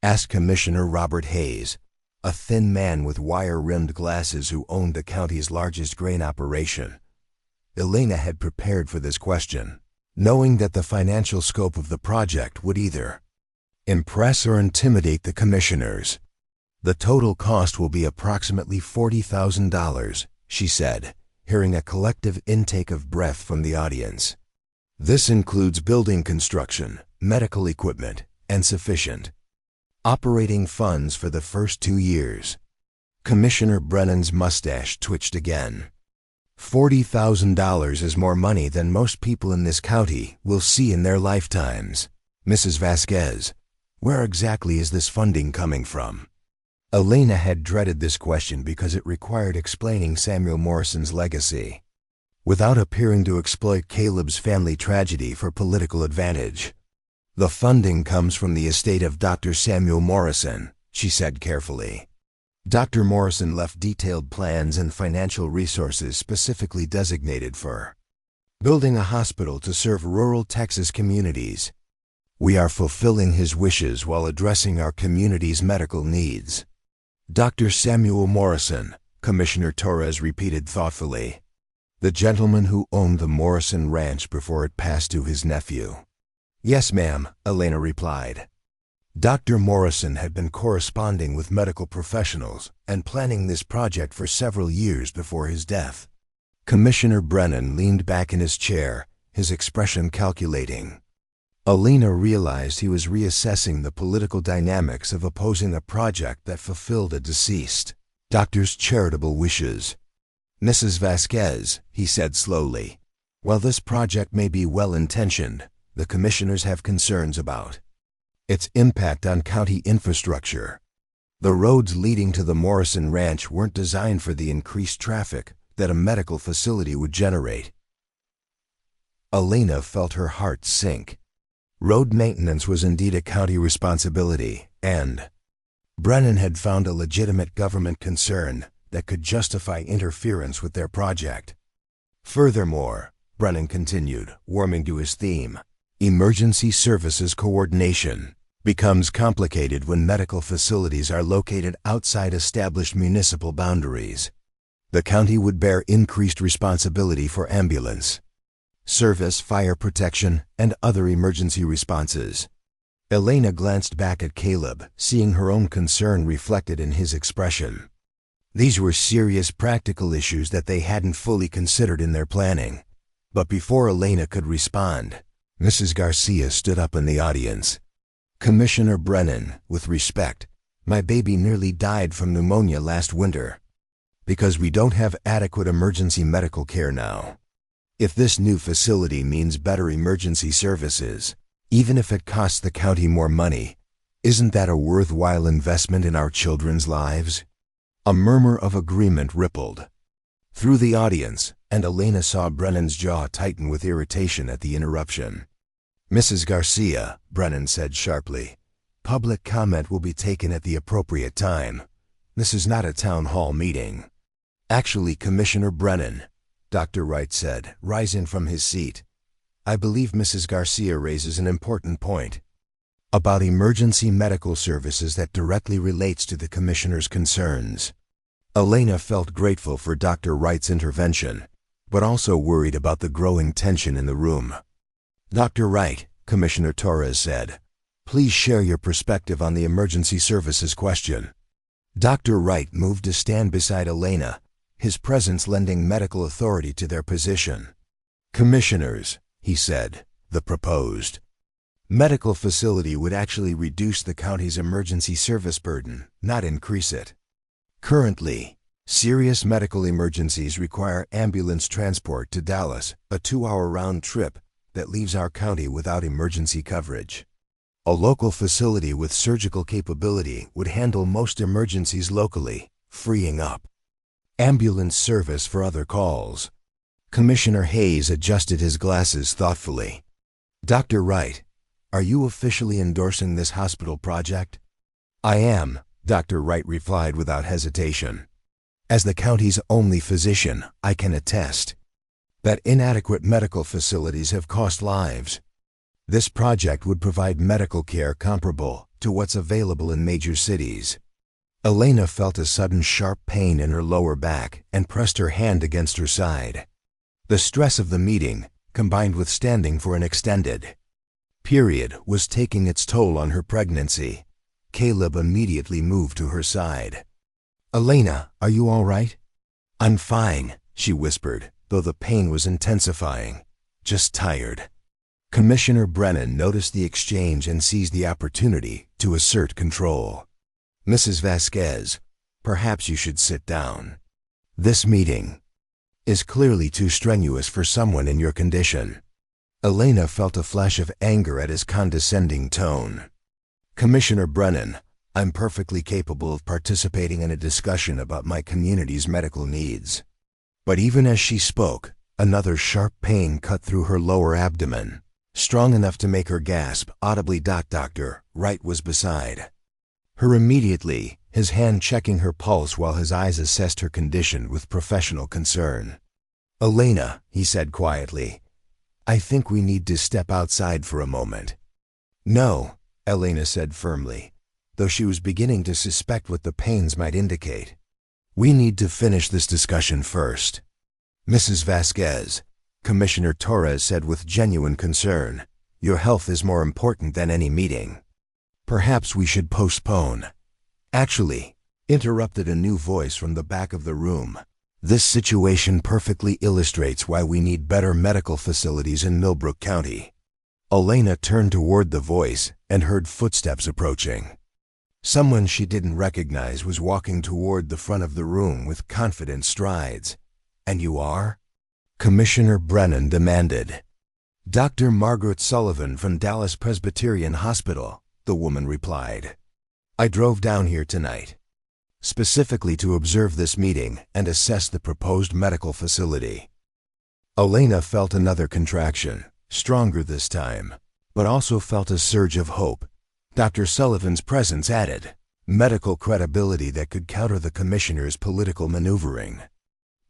asked Commissioner Robert Hayes, a thin man with wire-rimmed glasses who owned the county's largest grain operation. Elena had prepared for this question, knowing that the financial scope of the project would either impress or intimidate the commissioners. "The total cost will be approximately $40,000, she said, hearing a collective intake of breath from the audience. "This includes building construction, medical equipment, and sufficient operating funds for the first 2 years." Commissioner Brennan's mustache twitched again. $40,000 is more money than most people in this county will see in their lifetimes. "Mrs. Vasquez, where exactly is this funding coming from?" Elena had dreaded this question because it required explaining Samuel Morrison's legacy without appearing to exploit Caleb's family tragedy for political advantage. "The funding comes from the estate of Dr. Samuel Morrison," she said carefully. "Dr. Morrison left detailed plans and financial resources specifically designated for building a hospital to serve rural Texas communities. We are fulfilling his wishes while addressing our community's medical needs." "Dr. Samuel Morrison," Commissioner Torres repeated thoughtfully. "The gentleman who owned the Morrison Ranch before it passed to his nephew." "Yes, ma'am," Elena replied. Dr. Morrison had been corresponding with medical professionals and planning this project for several years before his death. Commissioner Brennan leaned back in his chair, his expression calculating. Elena realized he was reassessing the political dynamics of opposing a project that fulfilled a deceased doctor's charitable wishes. "Mrs. Vasquez," he said slowly, "while this project may be well-intentioned, the commissioners have concerns about its impact on county infrastructure. The roads leading to the Morrison Ranch weren't designed for the increased traffic that a medical facility would generate." Elena felt her heart sink. Road maintenance was indeed a county responsibility, and Brennan had found a legitimate government concern that could justify interference with their project. "Furthermore," Brennan continued, warming to his theme, "emergency services coordination becomes complicated when medical facilities are located outside established municipal boundaries. The county would bear increased responsibility for ambulance service, fire protection, and other emergency responses." Elena glanced back at Caleb, seeing her own concern reflected in his expression. These were serious practical issues that they hadn't fully considered in their planning. But before Elena could respond, Mrs. Garcia stood up in the audience. "Commissioner Brennan, with respect, my baby nearly died from pneumonia last winter." Because we don't have adequate emergency medical care now. If this new facility means better emergency services, even if it costs the county more money, isn't that a worthwhile investment in our children's lives? A murmur of agreement rippled through the audience, and Elena saw Brennan's jaw tighten with irritation at the interruption. Mrs. Garcia, Brennan said sharply, public comment will be taken at the appropriate time. This is not a town hall meeting. Actually, Commissioner Brennan, Dr. Wright said, rising from his seat, I believe Mrs. Garcia raises an important point about emergency medical services that directly relates to the Commissioner's concerns. Elena felt grateful for Dr. Wright's intervention, but also worried about the growing tension in the room. Dr. Wright, Commissioner Torres said, please share your perspective on the emergency services question. Dr. Wright moved to stand beside Elena, his presence lending medical authority to their position. Commissioners, he said, the proposed medical facility would actually reduce the county's emergency service burden, not increase it. Currently, serious medical emergencies require ambulance transport to Dallas, a 2-hour round trip that leaves our county without emergency coverage. A local facility with surgical capability would handle most emergencies locally, freeing up ambulance service for other calls. Commissioner Hayes adjusted his glasses thoughtfully. Dr. Wright, are you officially endorsing this hospital project? I am, Dr. Wright replied without hesitation. As the county's only physician, I can attest that inadequate medical facilities have cost lives. This project would provide medical care comparable to what's available in major cities. Elena felt a sudden sharp pain in her lower back and pressed her hand against her side. The stress of the meeting, combined with standing for an extended period, was taking its toll on her pregnancy. Caleb immediately moved to her side. Elena, are you all right? I'm fine, she whispered, though the pain was intensifying. Just tired. Commissioner Brennan noticed the exchange and seized the opportunity to assert control. Mrs. Vasquez, perhaps you should sit down. This meeting is clearly too strenuous for someone in your condition. Elena felt a flash of anger at his condescending tone. Commissioner Brennan, I'm perfectly capable of participating in a discussion about my community's medical needs. But even as she spoke, another sharp pain cut through her lower abdomen, strong enough to make her gasp audibly. Dr. Wright was beside her immediately, his hand checking her pulse while his eyes assessed her condition with professional concern. Elena, he said quietly, I think we need to step outside for a moment. No, Elena said firmly, though she was beginning to suspect what the pains might indicate. We need to finish this discussion first. Mrs. Vasquez, Commissioner Torres said with genuine concern, your health is more important than any meeting. Perhaps we should postpone. Actually, interrupted a new voice from the back of the room. This situation perfectly illustrates why we need better medical facilities in Millbrook County. Elena turned toward the voice and heard footsteps approaching. Someone she didn't recognize was walking toward the front of the room with confident strides. And you are? Commissioner Brennan demanded. Dr. Margaret Sullivan from Dallas Presbyterian Hospital, the woman replied. I drove down here tonight, specifically to observe this meeting and assess the proposed medical facility. Elena felt another contraction, stronger this time, but also felt a surge of hope. Dr. Sullivan's presence added medical credibility that could counter the commissioner's political maneuvering.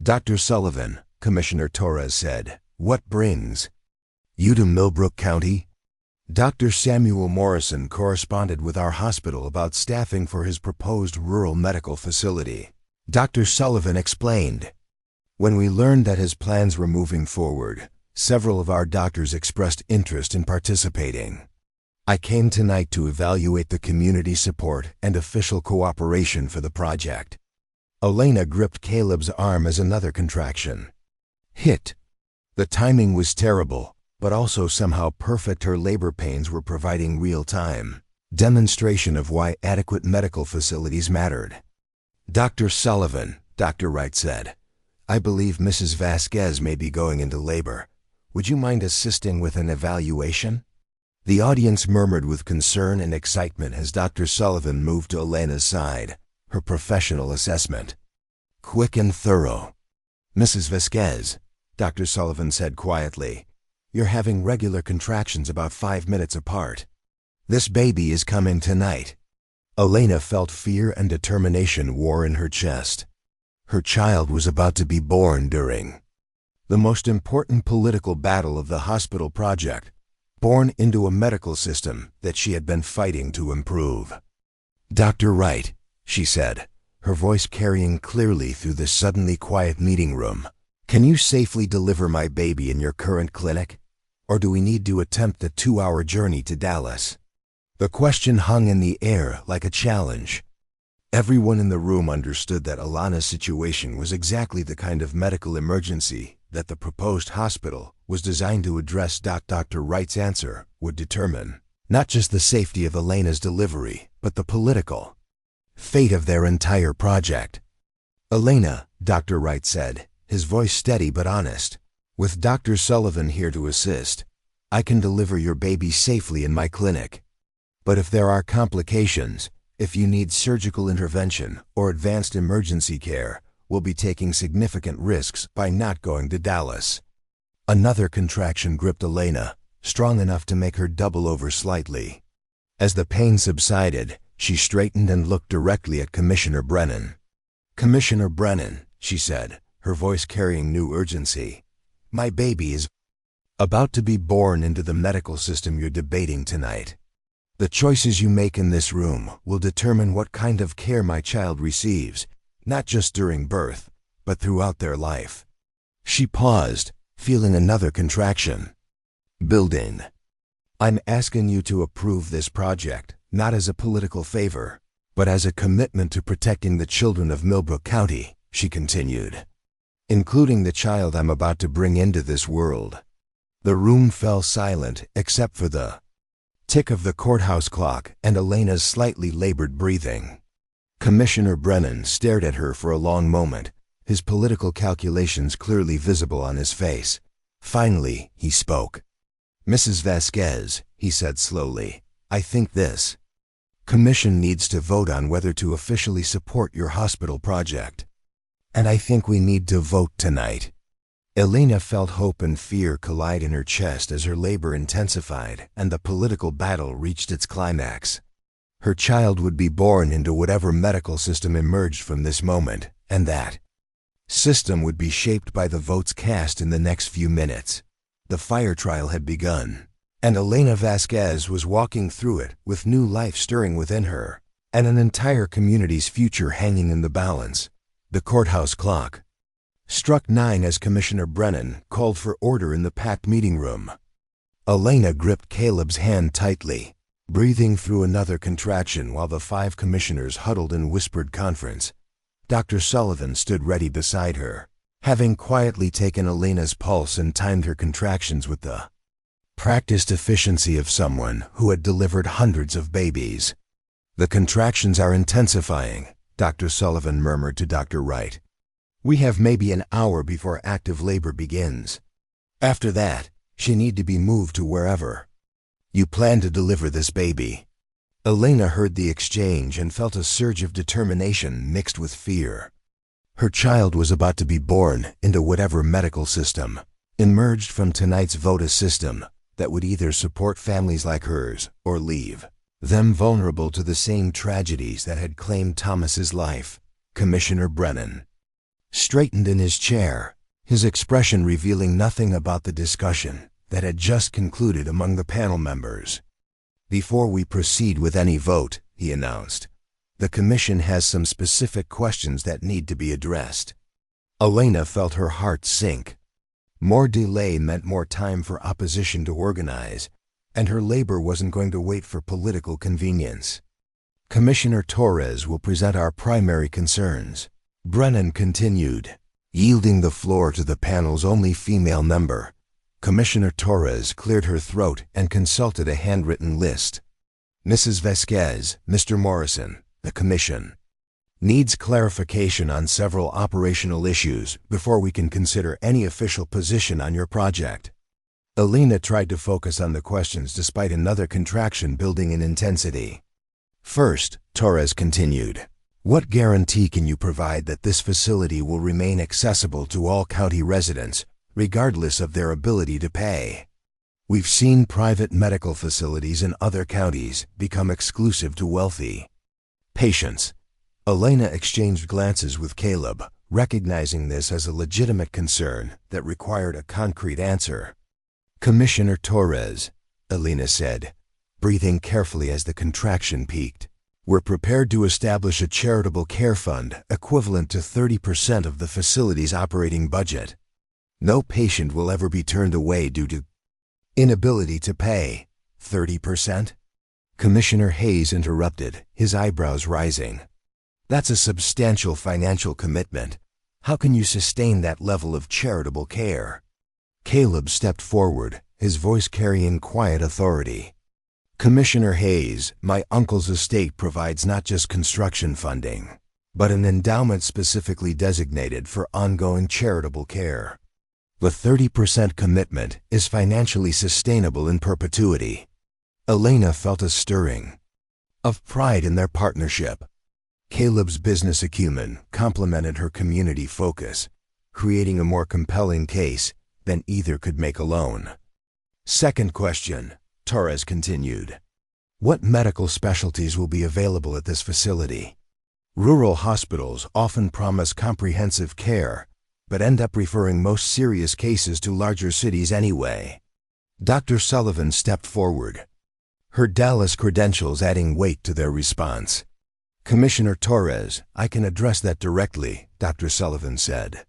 Dr. Sullivan, Commissioner Torres said, what brings you to Millbrook County? Dr. Samuel Morrison corresponded with our hospital about staffing for his proposed rural medical facility. Dr. Sullivan explained. When we learned that his plans were moving forward, several of our doctors expressed interest in participating. I came tonight to evaluate the community support and official cooperation for the project. Elena gripped Caleb's arm as another contraction hit. The timing was terrible, but also somehow perfect. Her labor pains were providing real-time demonstration of why adequate medical facilities mattered. Dr. Sullivan, Dr. Wright said. "I believe Mrs. Vasquez may be going into labor. Would you mind assisting with an evaluation?" The audience murmured with concern and excitement as Dr. Sullivan moved to Elena's side, her professional assessment. Quick and thorough. "Mrs. Vasquez," Dr. Sullivan said quietly, "you're having regular contractions about 5 minutes apart. This baby is coming tonight." Elena felt fear and determination war in her chest. Her child was about to be born during the most important political battle of the hospital project, born into a medical system that she had been fighting to improve. "Dr. Wright," she said, her voice carrying clearly through the suddenly quiet meeting room, "can you safely deliver my baby in your current clinic? Or do we need to attempt the 2-hour journey to Dallas?" The question hung in the air like a challenge. Everyone in the room understood that Elena's situation was exactly the kind of medical emergency that the proposed hospital was designed to address. Dr. Wright's answer would determine not just the safety of Elena's delivery, but the political fate of their entire project. "Elena," Dr. Wright said, his voice steady but honest, "with Dr. Sullivan here to assist, I can deliver your baby safely in my clinic. But if there are complications, if you need surgical intervention or advanced emergency care, we'll be taking significant risks by not going to Dallas." Another contraction gripped Elena, strong enough to make her double over slightly. As the pain subsided, she straightened and looked directly at Commissioner Brennan. "Commissioner Brennan," she said, her voice carrying new urgency, "my baby is about to be born into the medical system you're debating tonight. The choices you make in this room will determine what kind of care my child receives, not just during birth, but throughout their life." She paused, feeling another contraction. Building. "I'm asking you to approve this project, not as a political favor, but as a commitment to protecting the children of Millbrook County," she continued, "including the child I'm about to bring into this world." The room fell silent except for the tick of the courthouse clock and Elena's slightly labored breathing. Commissioner Brennan stared at her for a long moment, his political calculations clearly visible on his face. Finally, he spoke. "Mrs. Vasquez," he said slowly, "I think this commission needs to vote on whether to officially support your hospital project. And I think we need to vote tonight." Elena felt hope and fear collide in her chest as her labor intensified and the political battle reached its climax. Her child would be born into whatever medical system emerged from this moment, and that system would be shaped by the votes cast in the next few minutes. The fire trial had begun, and Elena Vasquez was walking through it with new life stirring within her, and an entire community's future hanging in the balance. The courthouse clock struck 9 as Commissioner Brennan called for order in the packed meeting room. Elena gripped Caleb's hand tightly, breathing through another contraction while the 5 commissioners huddled in whispered conference. Dr. Sullivan stood ready beside her, having quietly taken Elena's pulse and timed her contractions with the practiced efficiency of someone who had delivered hundreds of babies. "The contractions are intensifying," Dr. Sullivan murmured to Dr. Wright. "We have maybe an hour before active labor begins. After that, she need to be moved to wherever you plan to deliver this baby." Elena heard the exchange and felt a surge of determination mixed with fear. Her child was about to be born into whatever medical system emerged from tonight's vote, a system that would either support families like hers or leave them vulnerable to the same tragedies that had claimed Thomas's life. Commissioner Brennan straightened in his chair, his expression revealing nothing about the discussion that had just concluded among the panel members. "Before we proceed with any vote," he announced, "the commission has some specific questions that need to be addressed." Elena felt her heart sink. More delay meant more time for opposition to organize, and her labor wasn't going to wait for political convenience. "Commissioner Torres will present our primary concerns," Brennan continued, yielding the floor to the panel's only female member. Commissioner Torres cleared her throat and consulted a handwritten list. "Mrs. Vasquez, Mr. Morrison, the commission." Needs clarification on several operational issues before we can consider any official position on your project. Elena tried to focus on the questions despite another contraction building in intensity. First, Torres continued, what guarantee can you provide that this facility will remain accessible to all county residents, regardless of their ability to pay? We've seen private medical facilities in other counties become exclusive to wealthy patients. Elena exchanged glances with Caleb, recognizing this as a legitimate concern that required a concrete answer. Commissioner Torres, Elena said, breathing carefully as the contraction peaked, we're prepared to establish a charitable care fund equivalent to 30% of the facility's operating budget. No patient will ever be turned away due to inability to pay. 30%? Commissioner Hayes interrupted, his eyebrows rising. That's a substantial financial commitment. How can you sustain that level of charitable care? Caleb stepped forward, his voice carrying quiet authority. Commissioner Hayes, my uncle's estate provides not just construction funding, but an endowment specifically designated for ongoing charitable care. The 30% commitment is financially sustainable in perpetuity. Elena felt a stirring of pride in their partnership. Caleb's business acumen complemented her community focus, creating a more compelling case than either could make alone. Second question, Torres continued. What medical specialties will be available at this facility? Rural hospitals often promise comprehensive care, but end up referring most serious cases to larger cities anyway. Dr. Sullivan stepped forward, her Dallas credentials adding weight to their response. Commissioner Torres, I can address that directly, Dr. Sullivan said.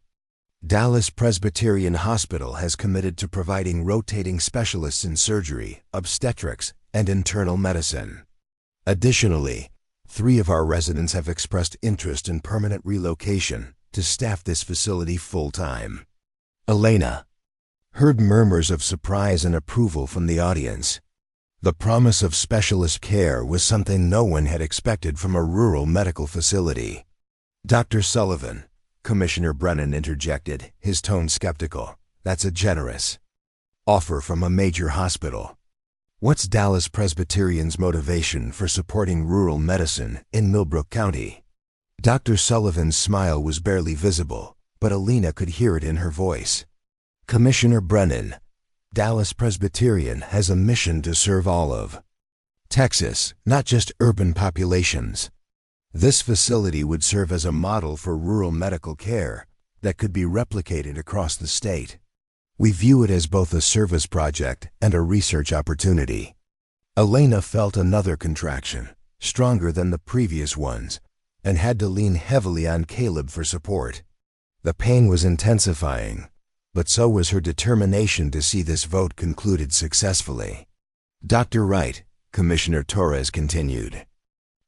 Dallas Presbyterian Hospital has committed to providing rotating specialists in surgery, obstetrics, and internal medicine. Additionally, 3 of our residents have expressed interest in permanent relocation to staff this facility full-time. Elena heard murmurs of surprise and approval from the audience. The promise of specialist care was something no one had expected from a rural medical facility. Dr. Sullivan, Commissioner Brennan interjected, his tone skeptical. That's a generous offer from a major hospital. What's Dallas Presbyterian's motivation for supporting rural medicine in Millbrook County? Dr. Sullivan's smile was barely visible, but Elena could hear it in her voice. Commissioner Brennan, Dallas Presbyterian has a mission to serve all of Texas, not just urban populations. This facility would serve as a model for rural medical care that could be replicated across the state. We view it as both a service project and a research opportunity. Elena felt another contraction, stronger than the previous ones, and had to lean heavily on Caleb for support. The pain was intensifying, but so was her determination to see this vote concluded successfully. Dr. Wright, Commissioner Torres continued,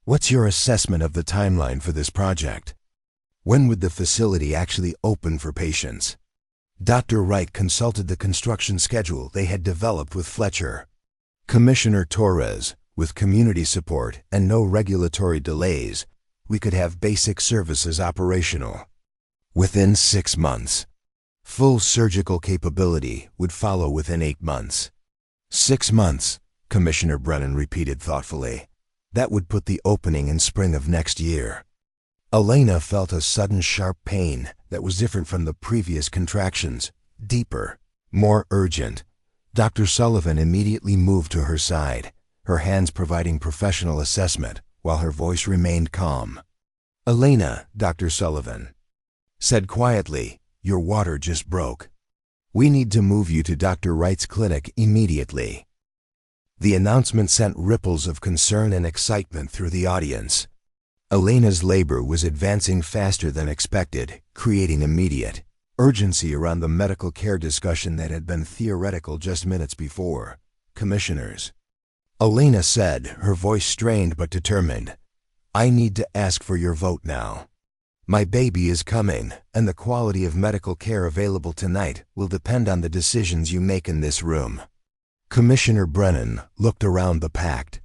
what's your assessment of the timeline for this project? When would the facility actually open for patients? Dr. Wright consulted the construction schedule they had developed with Fletcher. Commissioner Torres, with community support and no regulatory delays, we could have basic services operational within 6 months. Full surgical capability would follow within 8 months. 6 months, Commissioner Brennan repeated thoughtfully. That would put the opening in spring of next year. Elena felt a sudden sharp pain that was different from the previous contractions, deeper, more urgent. Dr. Sullivan immediately moved to her side, her hands providing professional assessment while her voice remained calm. Elena, Dr. Sullivan said quietly, your water just broke. We need to move you to Dr. Wright's clinic immediately. The announcement sent ripples of concern and excitement through the audience. Elena's labor was advancing faster than expected, creating immediate urgency around the medical care discussion that had been theoretical just minutes before. Commissioners, Elena said, her voice strained but determined, I need to ask for your vote now. My baby is coming, and the quality of medical care available tonight will depend on the decisions you make in this room. Commissioner Brennan looked around the packed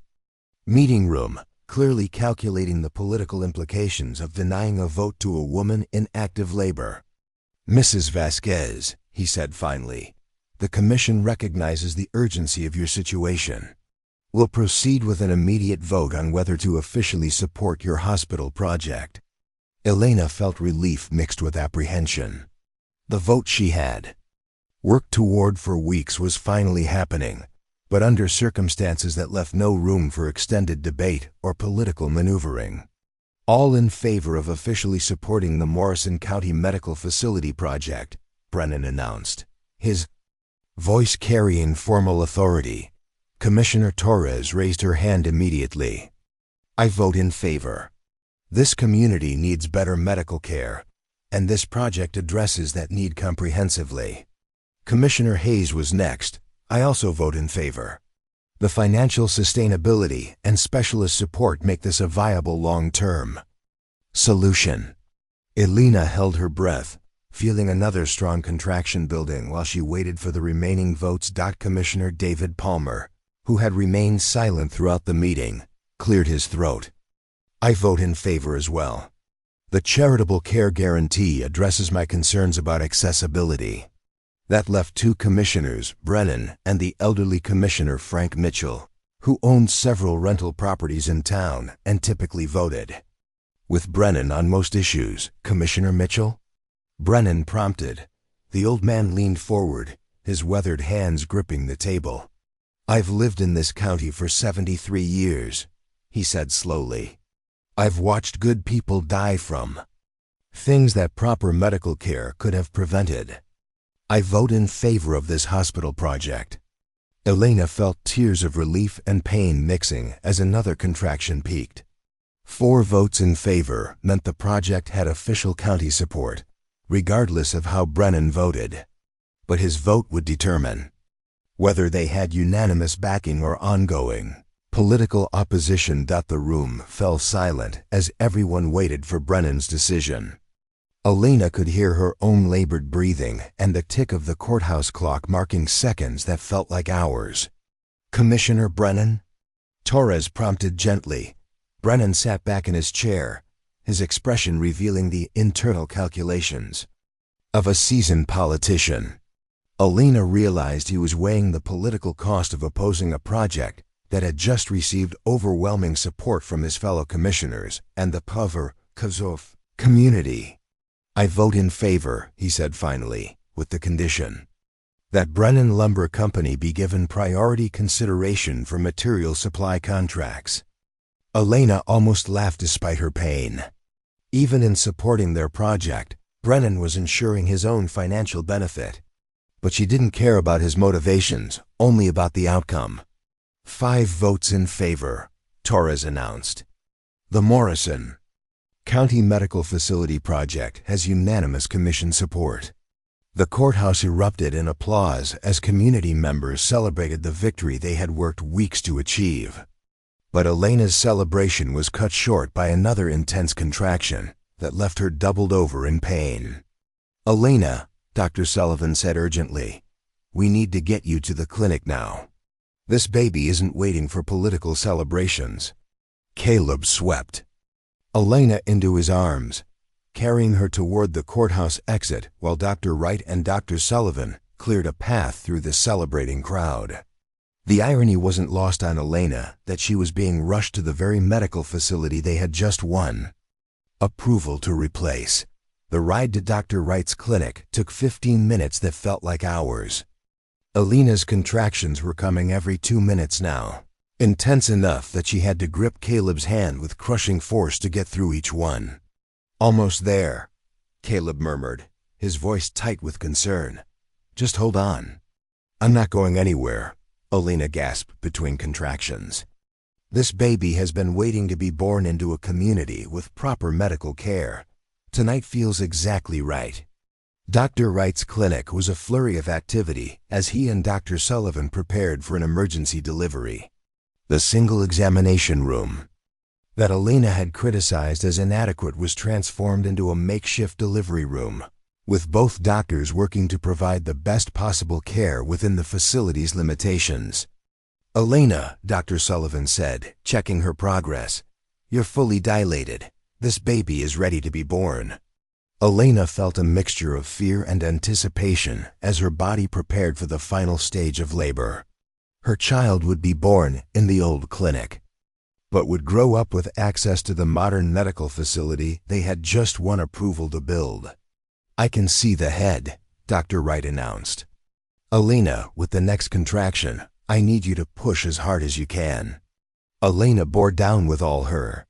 meeting room, clearly calculating the political implications of denying a vote to a woman in active labor. "Mrs. Vasquez," he said finally, "the Commission recognizes the urgency of your situation. We'll proceed with an immediate vote on whether to officially support your hospital project." Elena felt relief mixed with apprehension. The vote she had worked toward for weeks was finally happening, but under circumstances that left no room for extended debate or political maneuvering. "All in favor of officially supporting the Morrison County Medical Facility Project," Brennan announced, his voice carrying formal authority. Commissioner Torres raised her hand immediately. "I vote in favor. This community needs better medical care, and this project addresses that need comprehensively." Commissioner Hayes was next. "I also vote in favor. The financial sustainability and specialist support make this a viable long-term solution." Elena held her breath, feeling another strong contraction building while she waited for the remaining votes. Commissioner David Palmer, who had remained silent throughout the meeting, cleared his throat. "I vote in favor as well. The charitable care guarantee addresses my concerns about accessibility." That left two commissioners, Brennan and the elderly Commissioner Frank Mitchell, who owned several rental properties in town and typically voted with Brennan on most issues. "Commissioner Mitchell?" Brennan prompted. The old man leaned forward, his weathered hands gripping the table. "I've lived in this county for 73 years, he said slowly. "I've watched good people die from things that proper medical care could have prevented. I vote in favor of this hospital project." Elena felt tears of relief and pain mixing as another contraction peaked. 4 votes in favor meant the project had official county support, regardless of how Brennan voted. But his vote would determine whether they had unanimous backing or ongoing political opposition. The room fell silent as everyone waited for Brennan's decision. Elena could hear her own labored breathing and the tick of the courthouse clock marking seconds that felt like hours. "Commissioner Brennan?" Torres prompted gently. Brennan sat back in his chair, his expression revealing the internal calculations of a seasoned politician. Elena realized he was weighing the political cost of opposing a project that had just received overwhelming support from his fellow commissioners and the Kazov community. "I vote in favor," he said finally, "with the condition that Brennan Lumber Company be given priority consideration for material supply contracts." Elena almost laughed despite her pain. Even in supporting their project, Brennan was ensuring his own financial benefit. But she didn't care about his motivations, only about the outcome. 5 votes in favor, Torres announced. The Morrison County Medical Facility Project has unanimous commission support. The courthouse erupted in applause as community members celebrated the victory they had worked weeks to achieve. But Elena's celebration was cut short by another intense contraction that left her doubled over in pain. "Elena," Dr. Sullivan said urgently, "we need to get you to the clinic now. This baby isn't waiting for political celebrations." Caleb swept Elena into his arms, carrying her toward the courthouse exit while Dr. Wright and Dr. Sullivan cleared a path through the celebrating crowd. The irony wasn't lost on Elena that she was being rushed to the very medical facility they had just won approval to replace. The ride to Dr. Wright's clinic took 15 minutes that felt like hours. Elena's contractions were coming every 2 minutes now, intense enough that she had to grip Caleb's hand with crushing force to get through each one. "Almost there," Caleb murmured, his voice tight with concern. "Just hold on." "I'm not going anywhere," Elena gasped between contractions. "This baby has been waiting to be born into a community with proper medical care. Tonight feels exactly right." Dr. Wright's clinic was a flurry of activity as he and Dr. Sullivan prepared for an emergency delivery. The single examination room that Elena had criticized as inadequate was transformed into a makeshift delivery room, with both doctors working to provide the best possible care within the facility's limitations. "Elena," Dr. Sullivan said, checking her progress, You're fully dilated. This baby is ready to be born." Elena felt a mixture of fear and anticipation as her body prepared for the final stage of labor. Her child would be born in the old clinic, but would grow up with access to the modern medical facility they had just won approval to build. "I can see the head," Dr. Wright announced. "Elena, with the next contraction, I need you to push as hard as you can." Elena bore down with all her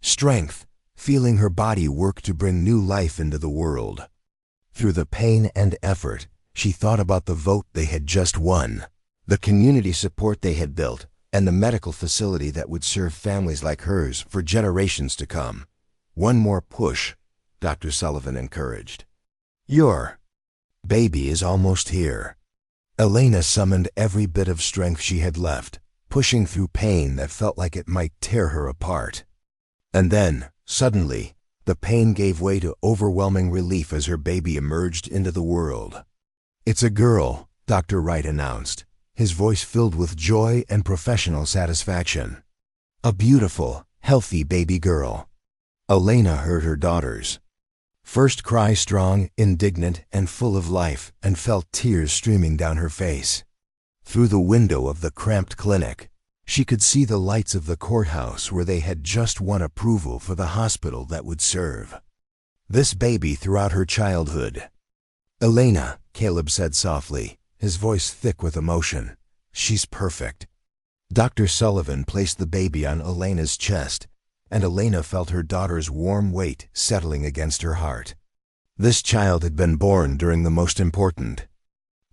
strength, feeling her body work to bring new life into the world. Through the pain and effort, she thought about the vote they had just won, the community support they had built, and the medical facility that would serve families like hers for generations to come. "One more push," Dr. Sullivan encouraged. "Your baby is almost here." Elena summoned every bit of strength she had left, pushing through pain that felt like it might tear her apart. And then, suddenly, the pain gave way to overwhelming relief as her baby emerged into the world. "It's a girl," Dr. Wright announced, his voice filled with joy and professional satisfaction. "A beautiful, healthy baby girl." Elena heard her daughter's first cry, strong, indignant, and full of life, and felt tears streaming down her face. Through the window of the cramped clinic, she could see the lights of the courthouse where they had just won approval for the hospital that would serve this baby throughout her childhood. "Elena," Caleb said softly, his voice thick with emotion, "she's perfect." Dr. Sullivan placed the baby on Elena's chest, and Elena felt her daughter's warm weight settling against her heart. This child had been born during the most important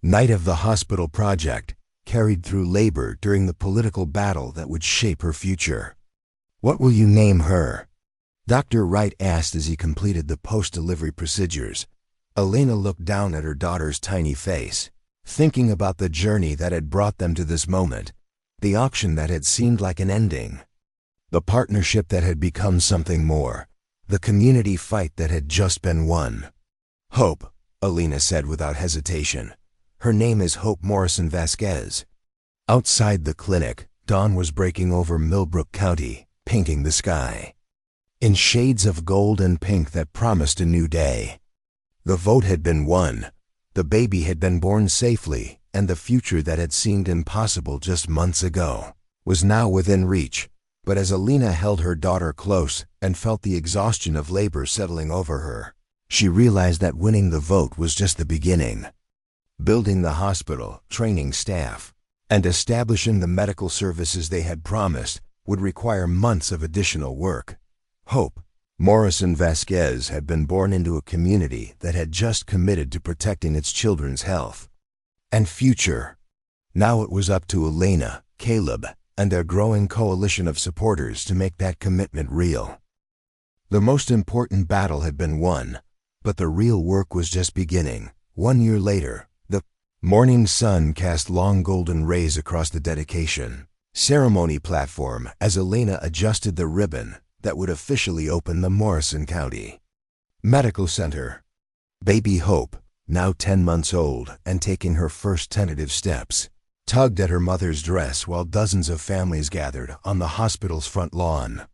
night of the hospital project, carried through labor during the political battle that would shape her future. "What will you name her?" Dr. Wright asked as he completed the post-delivery procedures. Elena looked down at her daughter's tiny face, thinking about the journey that had brought them to this moment, the auction that had seemed like an ending, the partnership that had become something more, the community fight that had just been won. "Hope," Elena said without hesitation. "Her name is Hope Morrison Vasquez." Outside the clinic, dawn was breaking over Millbrook County, painting the sky in shades of gold and pink that promised a new day. The vote had been won, the baby had been born safely, and the future that had seemed impossible just months ago was now within reach. But as Elena held her daughter close and felt the exhaustion of labor settling over her, she realized that winning the vote was just the beginning. Building the hospital, training staff, and establishing the medical services they had promised would require months of additional work. Hope Morrison Vasquez had been born into a community that had just committed to protecting its children's health and future. Now it was up to Elena, Caleb, and their growing coalition of supporters to make that commitment real. The most important battle had been won, but the real work was just beginning. 1 year later, the morning sun cast long golden rays across the dedication ceremony platform as Elena adjusted the ribbon that would officially open the Morrison County Medical Center. Baby Hope, now 10 months old and taking her first tentative steps, tugged at her mother's dress while dozens of families gathered on the hospital's front lawn.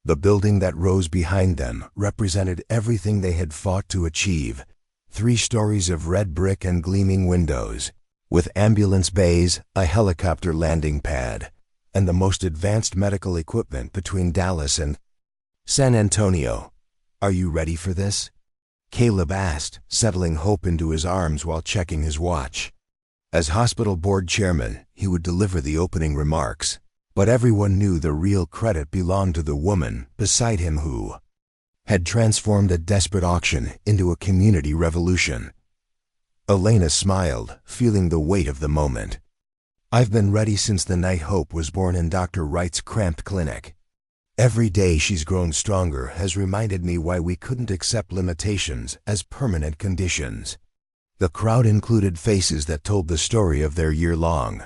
The building that rose behind them represented everything they had fought to achieve: 3 stories of red brick and gleaming windows, with ambulance bays, a helicopter landing pad, and the most advanced medical equipment between Dallas and San Antonio. "Are you ready for this?" Caleb asked, settling Hope into his arms while checking his watch. As hospital board chairman, he would deliver the opening remarks, but everyone knew the real credit belonged to the woman beside him who had transformed a desperate auction into a community revolution. Elena smiled, feeling the weight of the moment. "I've been ready since the night Hope was born in Dr. Wright's cramped clinic. Every day she's grown stronger has reminded me why we couldn't accept limitations as permanent conditions." The crowd included faces that told the story of their year-long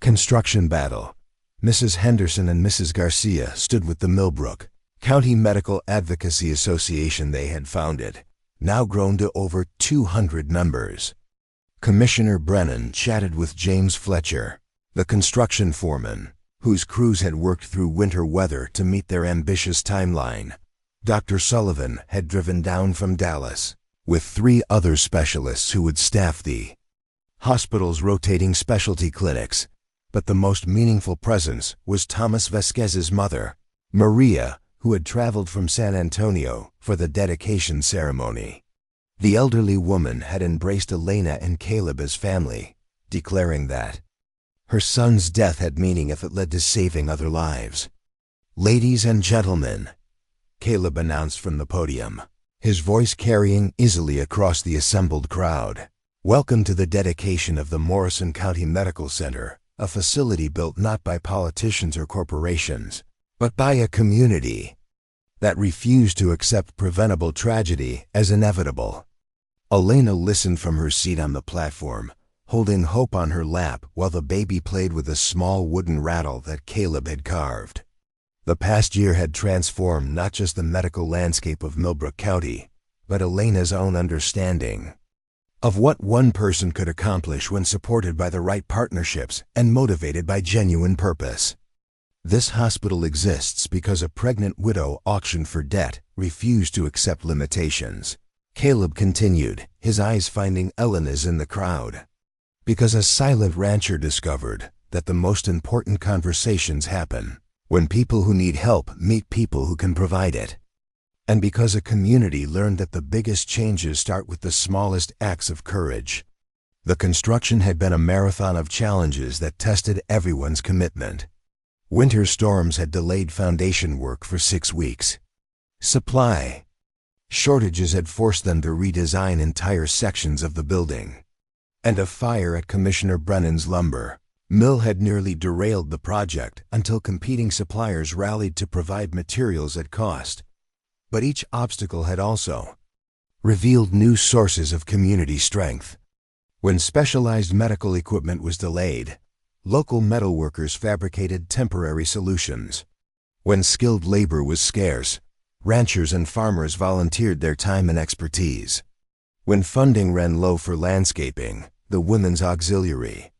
construction battle. Mrs. Henderson and Mrs. Garcia stood with the Millbrook County Medical Advocacy Association they had founded, now grown to over 200 members. Commissioner Brennan chatted with James Fletcher, the construction foreman, whose crews had worked through winter weather to meet their ambitious timeline. Dr. Sullivan had driven down from Dallas with 3 other specialists who would staff the hospital's rotating specialty clinics, but the most meaningful presence was Thomas Vasquez's mother, Maria, who had traveled from San Antonio for the dedication ceremony. The elderly woman had embraced Elena and Caleb as family, declaring that her son's death had meaning if it led to saving other lives. "Ladies and gentlemen," Caleb announced from the podium, his voice carrying easily across the assembled crowd. "Welcome to the dedication of the Morrison County Medical Center, a facility built not by politicians or corporations, but by a community that refused to accept preventable tragedy as inevitable." Elena listened from her seat on the platform, holding hope on her lap while the baby played with a small wooden rattle that Caleb had carved. The past year had transformed not just the medical landscape of Millbrook County, but Elena's own understanding of what one person could accomplish when supported by the right partnerships and motivated by genuine purpose. "This hospital exists because a pregnant widow auctioned for debt refused to accept limitations," Caleb continued, his eyes finding Elena's in the crowd. "Because a silent rancher discovered that the most important conversations happen when people who need help meet people who can provide it. And because a community learned that the biggest changes start with the smallest acts of courage." The construction had been a marathon of challenges that tested everyone's commitment. Winter storms had delayed foundation work for 6 weeks. Supply shortages had forced them to redesign entire sections of the building. And a fire at Commissioner Brennan's lumber mill had nearly derailed the project until competing suppliers rallied to provide materials at cost. But each obstacle had also revealed new sources of community strength. When specialized medical equipment was delayed, local metalworkers fabricated temporary solutions. When skilled labor was scarce, ranchers and farmers volunteered their time and expertise. When funding ran low for landscaping, the Women's Auxiliary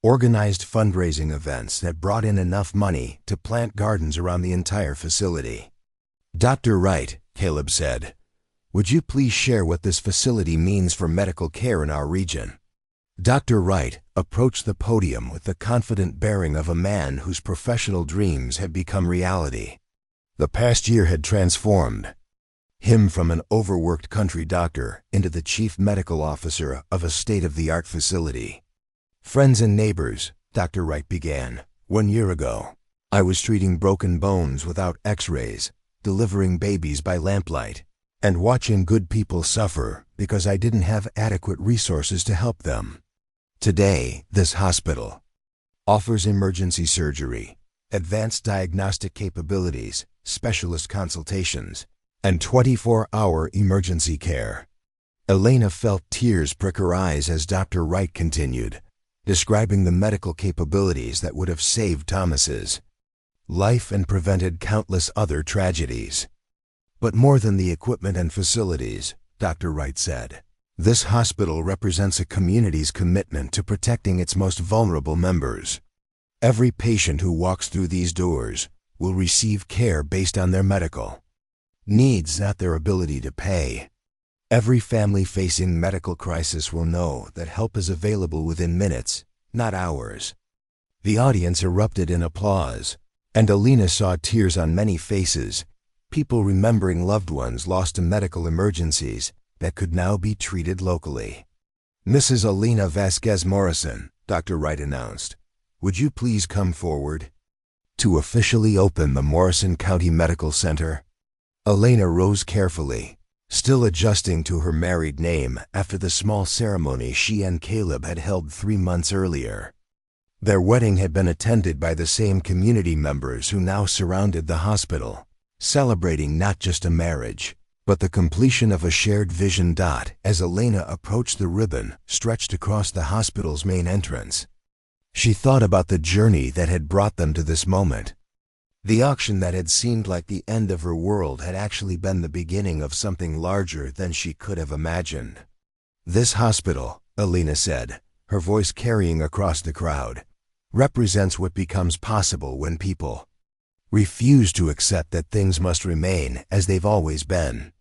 organized fundraising events that brought in enough money to plant gardens around the entire facility. "Dr. Wright," Caleb said, "would you please share what this facility means for medical care in our region?" Dr. Wright approached the podium with the confident bearing of a man whose professional dreams had become reality. The past year had transformed him from an overworked country doctor into the chief medical officer of a state-of-the-art facility. "Friends and neighbors," Dr. Wright began, "1 year ago, I was treating broken bones without x-rays, delivering babies by lamplight, and watching good people suffer because I didn't have adequate resources to help them. Today, this hospital offers emergency surgery, advanced diagnostic capabilities, specialist consultations, and 24-hour emergency care." Elena felt tears prick her eyes as Dr. Wright continued, describing the medical capabilities that would have saved Thomas's life and prevented countless other tragedies. "But more than the equipment and facilities," Dr. Wright said, "this hospital represents a community's commitment to protecting its most vulnerable members. Every patient who walks through these doors will receive care based on their medical needs, not their ability to pay. Every family facing medical crisis will know that help is available within minutes, not hours." The audience erupted in applause, and Elena saw tears on many faces, people remembering loved ones lost to medical emergencies that could now be treated locally. "Mrs. Elena Vasquez Morrison," Dr. Wright announced, "would you please come forward to officially open the Morrison County Medical Center?" Elena rose carefully, still adjusting to her married name after the small ceremony she and Caleb had held 3 months earlier. Their wedding had been attended by the same community members who now surrounded the hospital, celebrating not just a marriage, but the completion of a shared vision. As Elena approached the ribbon stretched across the hospital's main entrance, she thought about the journey that had brought them to this moment. The auction that had seemed like the end of her world had actually been the beginning of something larger than she could have imagined. "This hospital," Elena said, her voice carrying across the crowd, represents what becomes possible when people refuse to accept that things must remain as they've always been.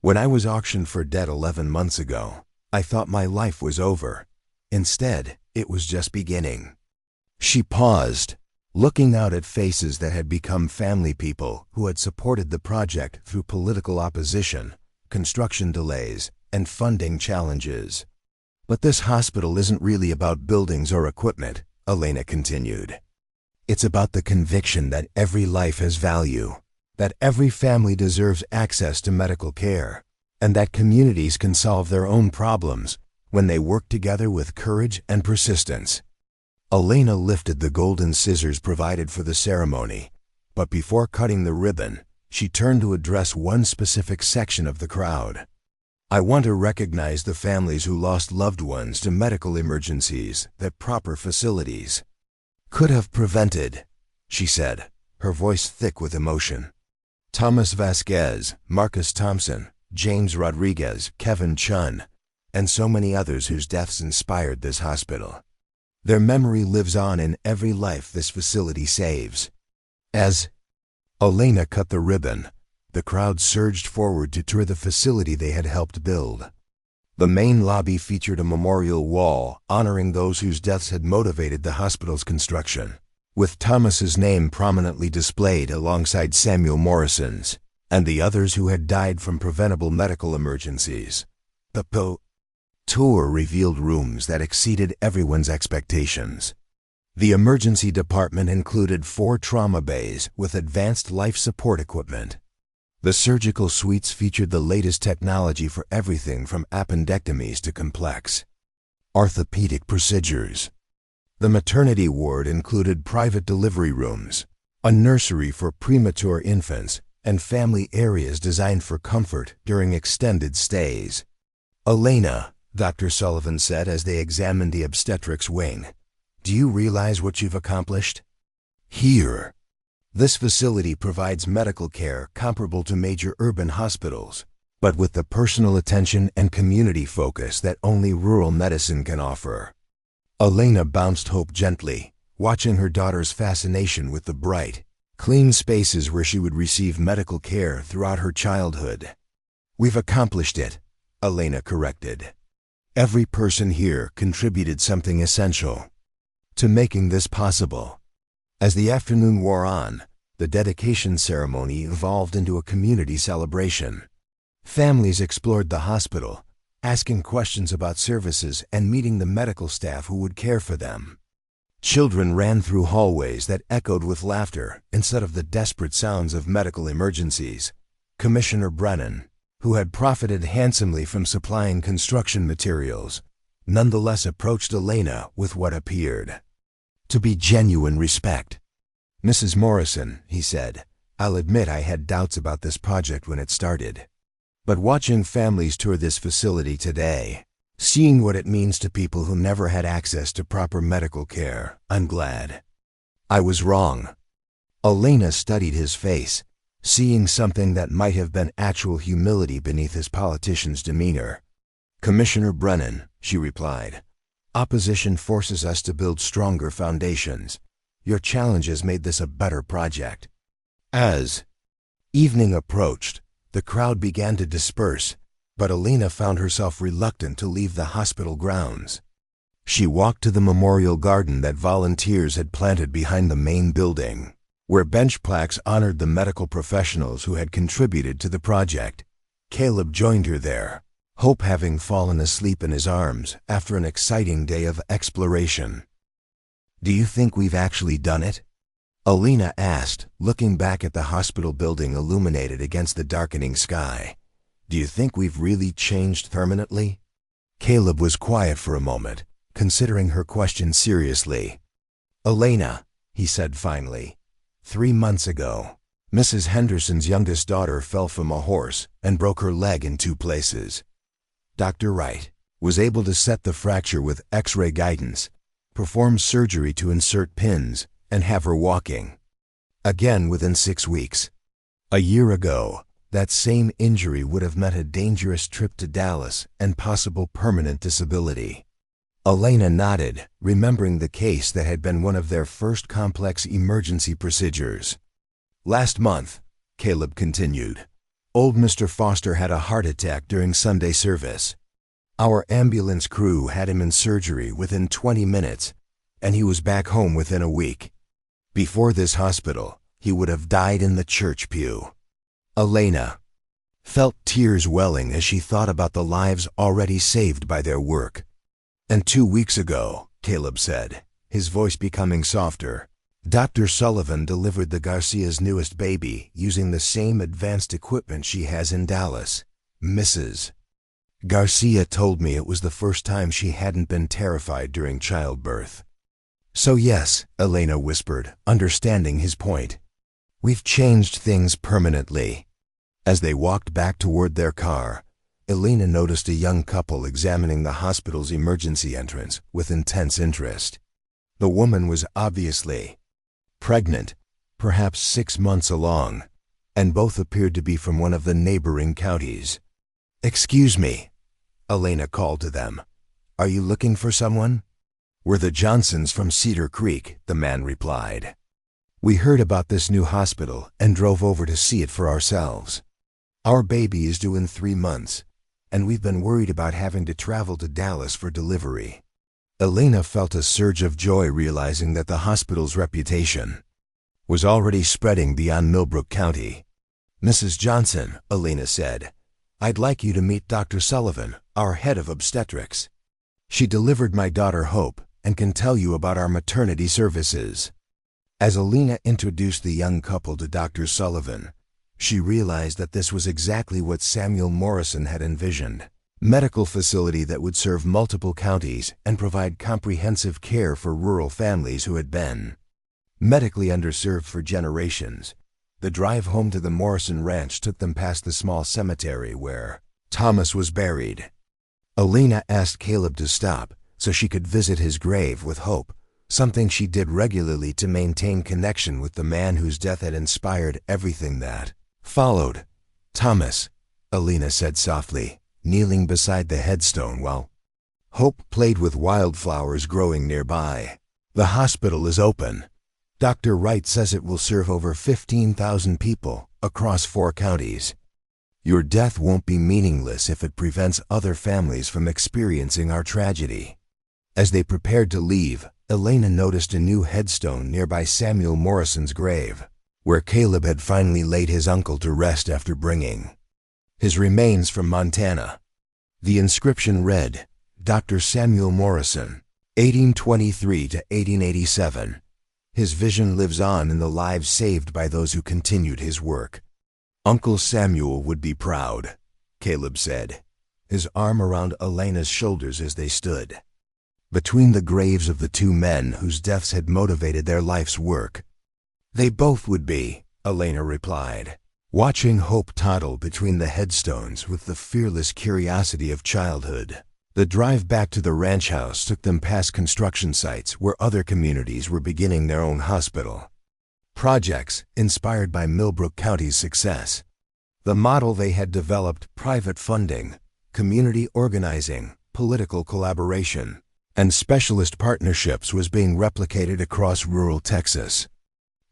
When I was auctioned for debt 11 months ago, I thought my life was over. Instead, it was just beginning. She paused, looking out at faces that had become family people who had supported the project through political opposition, construction delays, and funding challenges. But this hospital isn't really about buildings or equipment, Elena continued. It's about the conviction that every life has value, that every family deserves access to medical care, and that communities can solve their own problems when they work together with courage and persistence. Elena lifted the golden scissors provided for the ceremony, but before cutting the ribbon, she turned to address one specific section of the crowd. I want to recognize the families who lost loved ones to medical emergencies that proper facilities could have prevented, she said, her voice thick with emotion. Thomas Vasquez, Marcus Thompson, James Rodriguez, Kevin Chun, and so many others whose deaths inspired this hospital. Their memory lives on in every life this facility saves. As Elena cut the ribbon, the crowd surged forward to tour the facility they had helped build. The main lobby featured a memorial wall honoring those whose deaths had motivated the hospital's construction, with Thomas's name prominently displayed alongside Samuel Morrison's and the others who had died from preventable medical emergencies. The tour revealed rooms that exceeded everyone's expectations. The emergency department included 4 trauma bays with advanced life support equipment. The surgical suites featured the latest technology for everything from appendectomies to complex orthopedic procedures. The maternity ward included private delivery rooms, a nursery for premature infants, and family areas designed for comfort during extended stays. Elena, Dr. Sullivan said as they examined the obstetrics wing, "Do you realize what you've accomplished? Here, this facility provides medical care comparable to major urban hospitals, but with the personal attention and community focus that only rural medicine can offer." Elena bounced hope gently, watching her daughter's fascination with the bright, clean spaces where she would receive medical care throughout her childhood. "We've accomplished it," Elena corrected. "Every person here contributed something essential to making this possible." As the afternoon wore on, the dedication ceremony evolved into a community celebration. Families explored the hospital, asking questions about services and meeting the medical staff who would care for them. Children ran through hallways that echoed with laughter instead of the desperate sounds of medical emergencies. Commissioner Brennan, who had profited handsomely from supplying construction materials, nonetheless approached Elena with what appeared to be genuine respect. "Mrs. Morrison," he said, "I'll admit I had doubts about this project when it started. But watching families tour this facility today, seeing what it means to people who never had access to proper medical care, I'm glad I was wrong." Elena studied his face, seeing something that might have been actual humility beneath his politician's demeanor. "Commissioner Brennan," she replied, "opposition forces us to build stronger foundations. Your challenges made this a better project." As evening approached, the crowd began to disperse, but Elena found herself reluctant to leave the hospital grounds. She walked to the memorial garden that volunteers had planted behind the main building, where bench plaques honored the medical professionals who had contributed to the project. Caleb joined her there, hope having fallen asleep in his arms after an exciting day of exploration. "Do you think we've actually done it?" Elena asked, looking back at the hospital building illuminated against the darkening sky. "Do you think we've really changed permanently?" Caleb was quiet for a moment, considering her question seriously. "Elena," he said finally, 3 months ago, Mrs. Henderson's youngest daughter fell from a horse and broke her leg in 2 places. Dr. Wright was able to set the fracture with X-ray guidance, perform surgery to insert pins, and have her walking again within 6 weeks. A year ago, that same injury would have meant a dangerous trip to Dallas and possible permanent disability. Elena nodded, remembering the case that had been one of their first complex emergency procedures. Last month, Caleb continued, old Mr. Foster had a heart attack during Sunday service. Our ambulance crew had him in surgery within 20 minutes, and he was back home within a week. Before this hospital, he would have died in the church pew. Elena felt tears welling as she thought about the lives already saved by their work. And 2 weeks ago, Caleb said, his voice becoming softer, Dr. Sullivan delivered the Garcia's newest baby using the same advanced equipment she has in Dallas. Mrs. Garcia told me it was the first time she hadn't been terrified during childbirth. So yes, Elena whispered, understanding his point. We've changed things permanently. As they walked back toward their car, Elena noticed a young couple examining the hospital's emergency entrance with intense interest. The woman was obviously pregnant, perhaps 6 months along, and both appeared to be from one of the neighboring counties. Excuse me, Elena called to them. Are you looking for someone? We're the Johnsons from Cedar Creek, the man replied. We heard about this new hospital and drove over to see it for ourselves. Our baby is due in 3 months, and we've been worried about having to travel to Dallas for delivery. Elena felt a surge of joy realizing that the hospital's reputation was already spreading beyond Millbrook County. Mrs. Johnson, Elena said, I'd like you to meet Dr. Sullivan, our head of obstetrics. She delivered my daughter Hope and can tell you about our maternity services. As Elena introduced the young couple to Dr. Sullivan, she realized that this was exactly what Samuel Morrison had envisioned. Medical facility that would serve multiple counties and provide comprehensive care for rural families who had been medically underserved for generations. The drive home to the Morrison ranch took them past the small cemetery where Thomas was buried. Elena asked Caleb to stop so she could visit his grave with Hope, something she did regularly to maintain connection with the man whose death had inspired everything that followed. Thomas, Elena said softly, kneeling beside the headstone while Hope played with wildflowers growing nearby. The hospital is open. Dr. Wright says it will serve over 15,000 people across 4 counties. Your death won't be meaningless if it prevents other families from experiencing our tragedy. As they prepared to leave, Elena noticed a new headstone nearby Samuel Morrison's grave, where Caleb had finally laid his uncle to rest after bringing his remains from Montana. The inscription read, Dr. Samuel Morrison, 1823 to 1887. His vision lives on in the lives saved by those who continued his work. Uncle Samuel would be proud, Caleb said, his arm around Elena's shoulders as they stood between the graves of the 2 men whose deaths had motivated their life's work. They both would be, Elena replied, watching Hope toddle between the headstones with the fearless curiosity of childhood. The drive back to the ranch house took them past construction sites where other communities were beginning their own hospital projects inspired by Millbrook County's success. The model they had developed, private funding, community organizing, political collaboration, and specialist partnerships, was being replicated across rural Texas.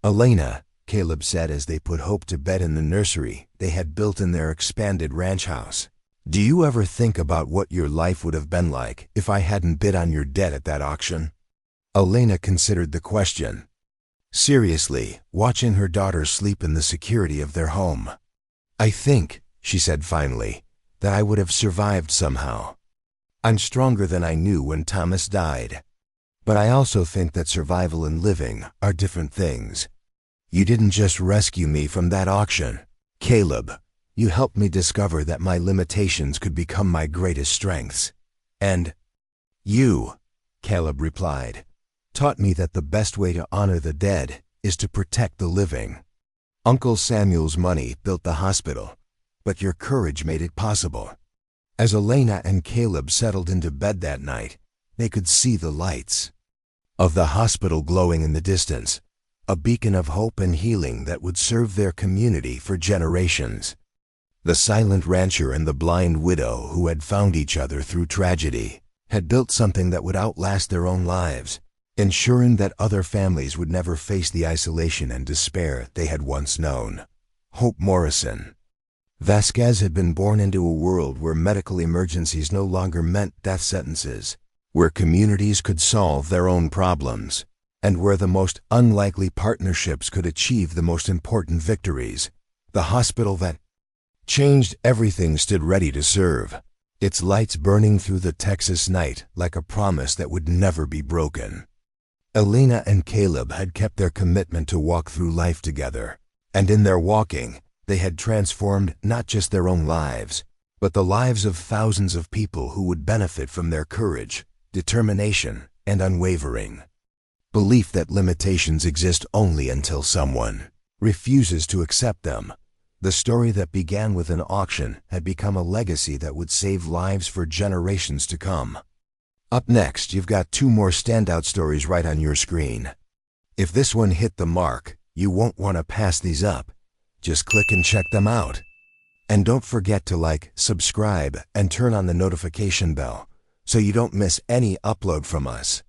Elena, Caleb said as they put Hope to bed in the nursery they had built in their expanded ranch house, do you ever think about what your life would have been like if I hadn't bid on your debt at that auction? Elena considered the question seriously, watching her daughter sleep in the security of their home. I think, she said finally, that I would have survived somehow. I'm stronger than I knew when Thomas died. But I also think that survival and living are different things. You didn't just rescue me from that auction, Caleb. You helped me discover that my limitations could become my greatest strengths. And you, Caleb replied, taught me that the best way to honor the dead is to protect the living. Uncle Samuel's money built the hospital, but your courage made it possible. As Elena and Caleb settled into bed that night, they could see the lights of the hospital glowing in the distance, a beacon of hope and healing that would serve their community for generations. The silent rancher and the blind widow who had found each other through tragedy had built something that would outlast their own lives, ensuring that other families would never face the isolation and despair they had once known. Hope Morrison. Vasquez had been born into a world where medical emergencies no longer meant death sentences, where communities could solve their own problems, and where the most unlikely partnerships could achieve the most important victories. The hospital that changed everything stood ready to serve, its lights burning through the Texas night like a promise that would never be broken. Elena and Caleb had kept their commitment to walk through life together, and in their walking, they had transformed not just their own lives, but the lives of thousands of people who would benefit from their courage, determination, and unwavering belief that limitations exist only until someone refuses to accept them. The story that began with an auction had become a legacy that would save lives for generations to come. Up next, you've got two more standout stories right on your screen. If this one hit the mark, you won't want to pass these up. Just click and check them out. And don't forget to like, subscribe, and turn on the notification bell so you don't miss any upload from us.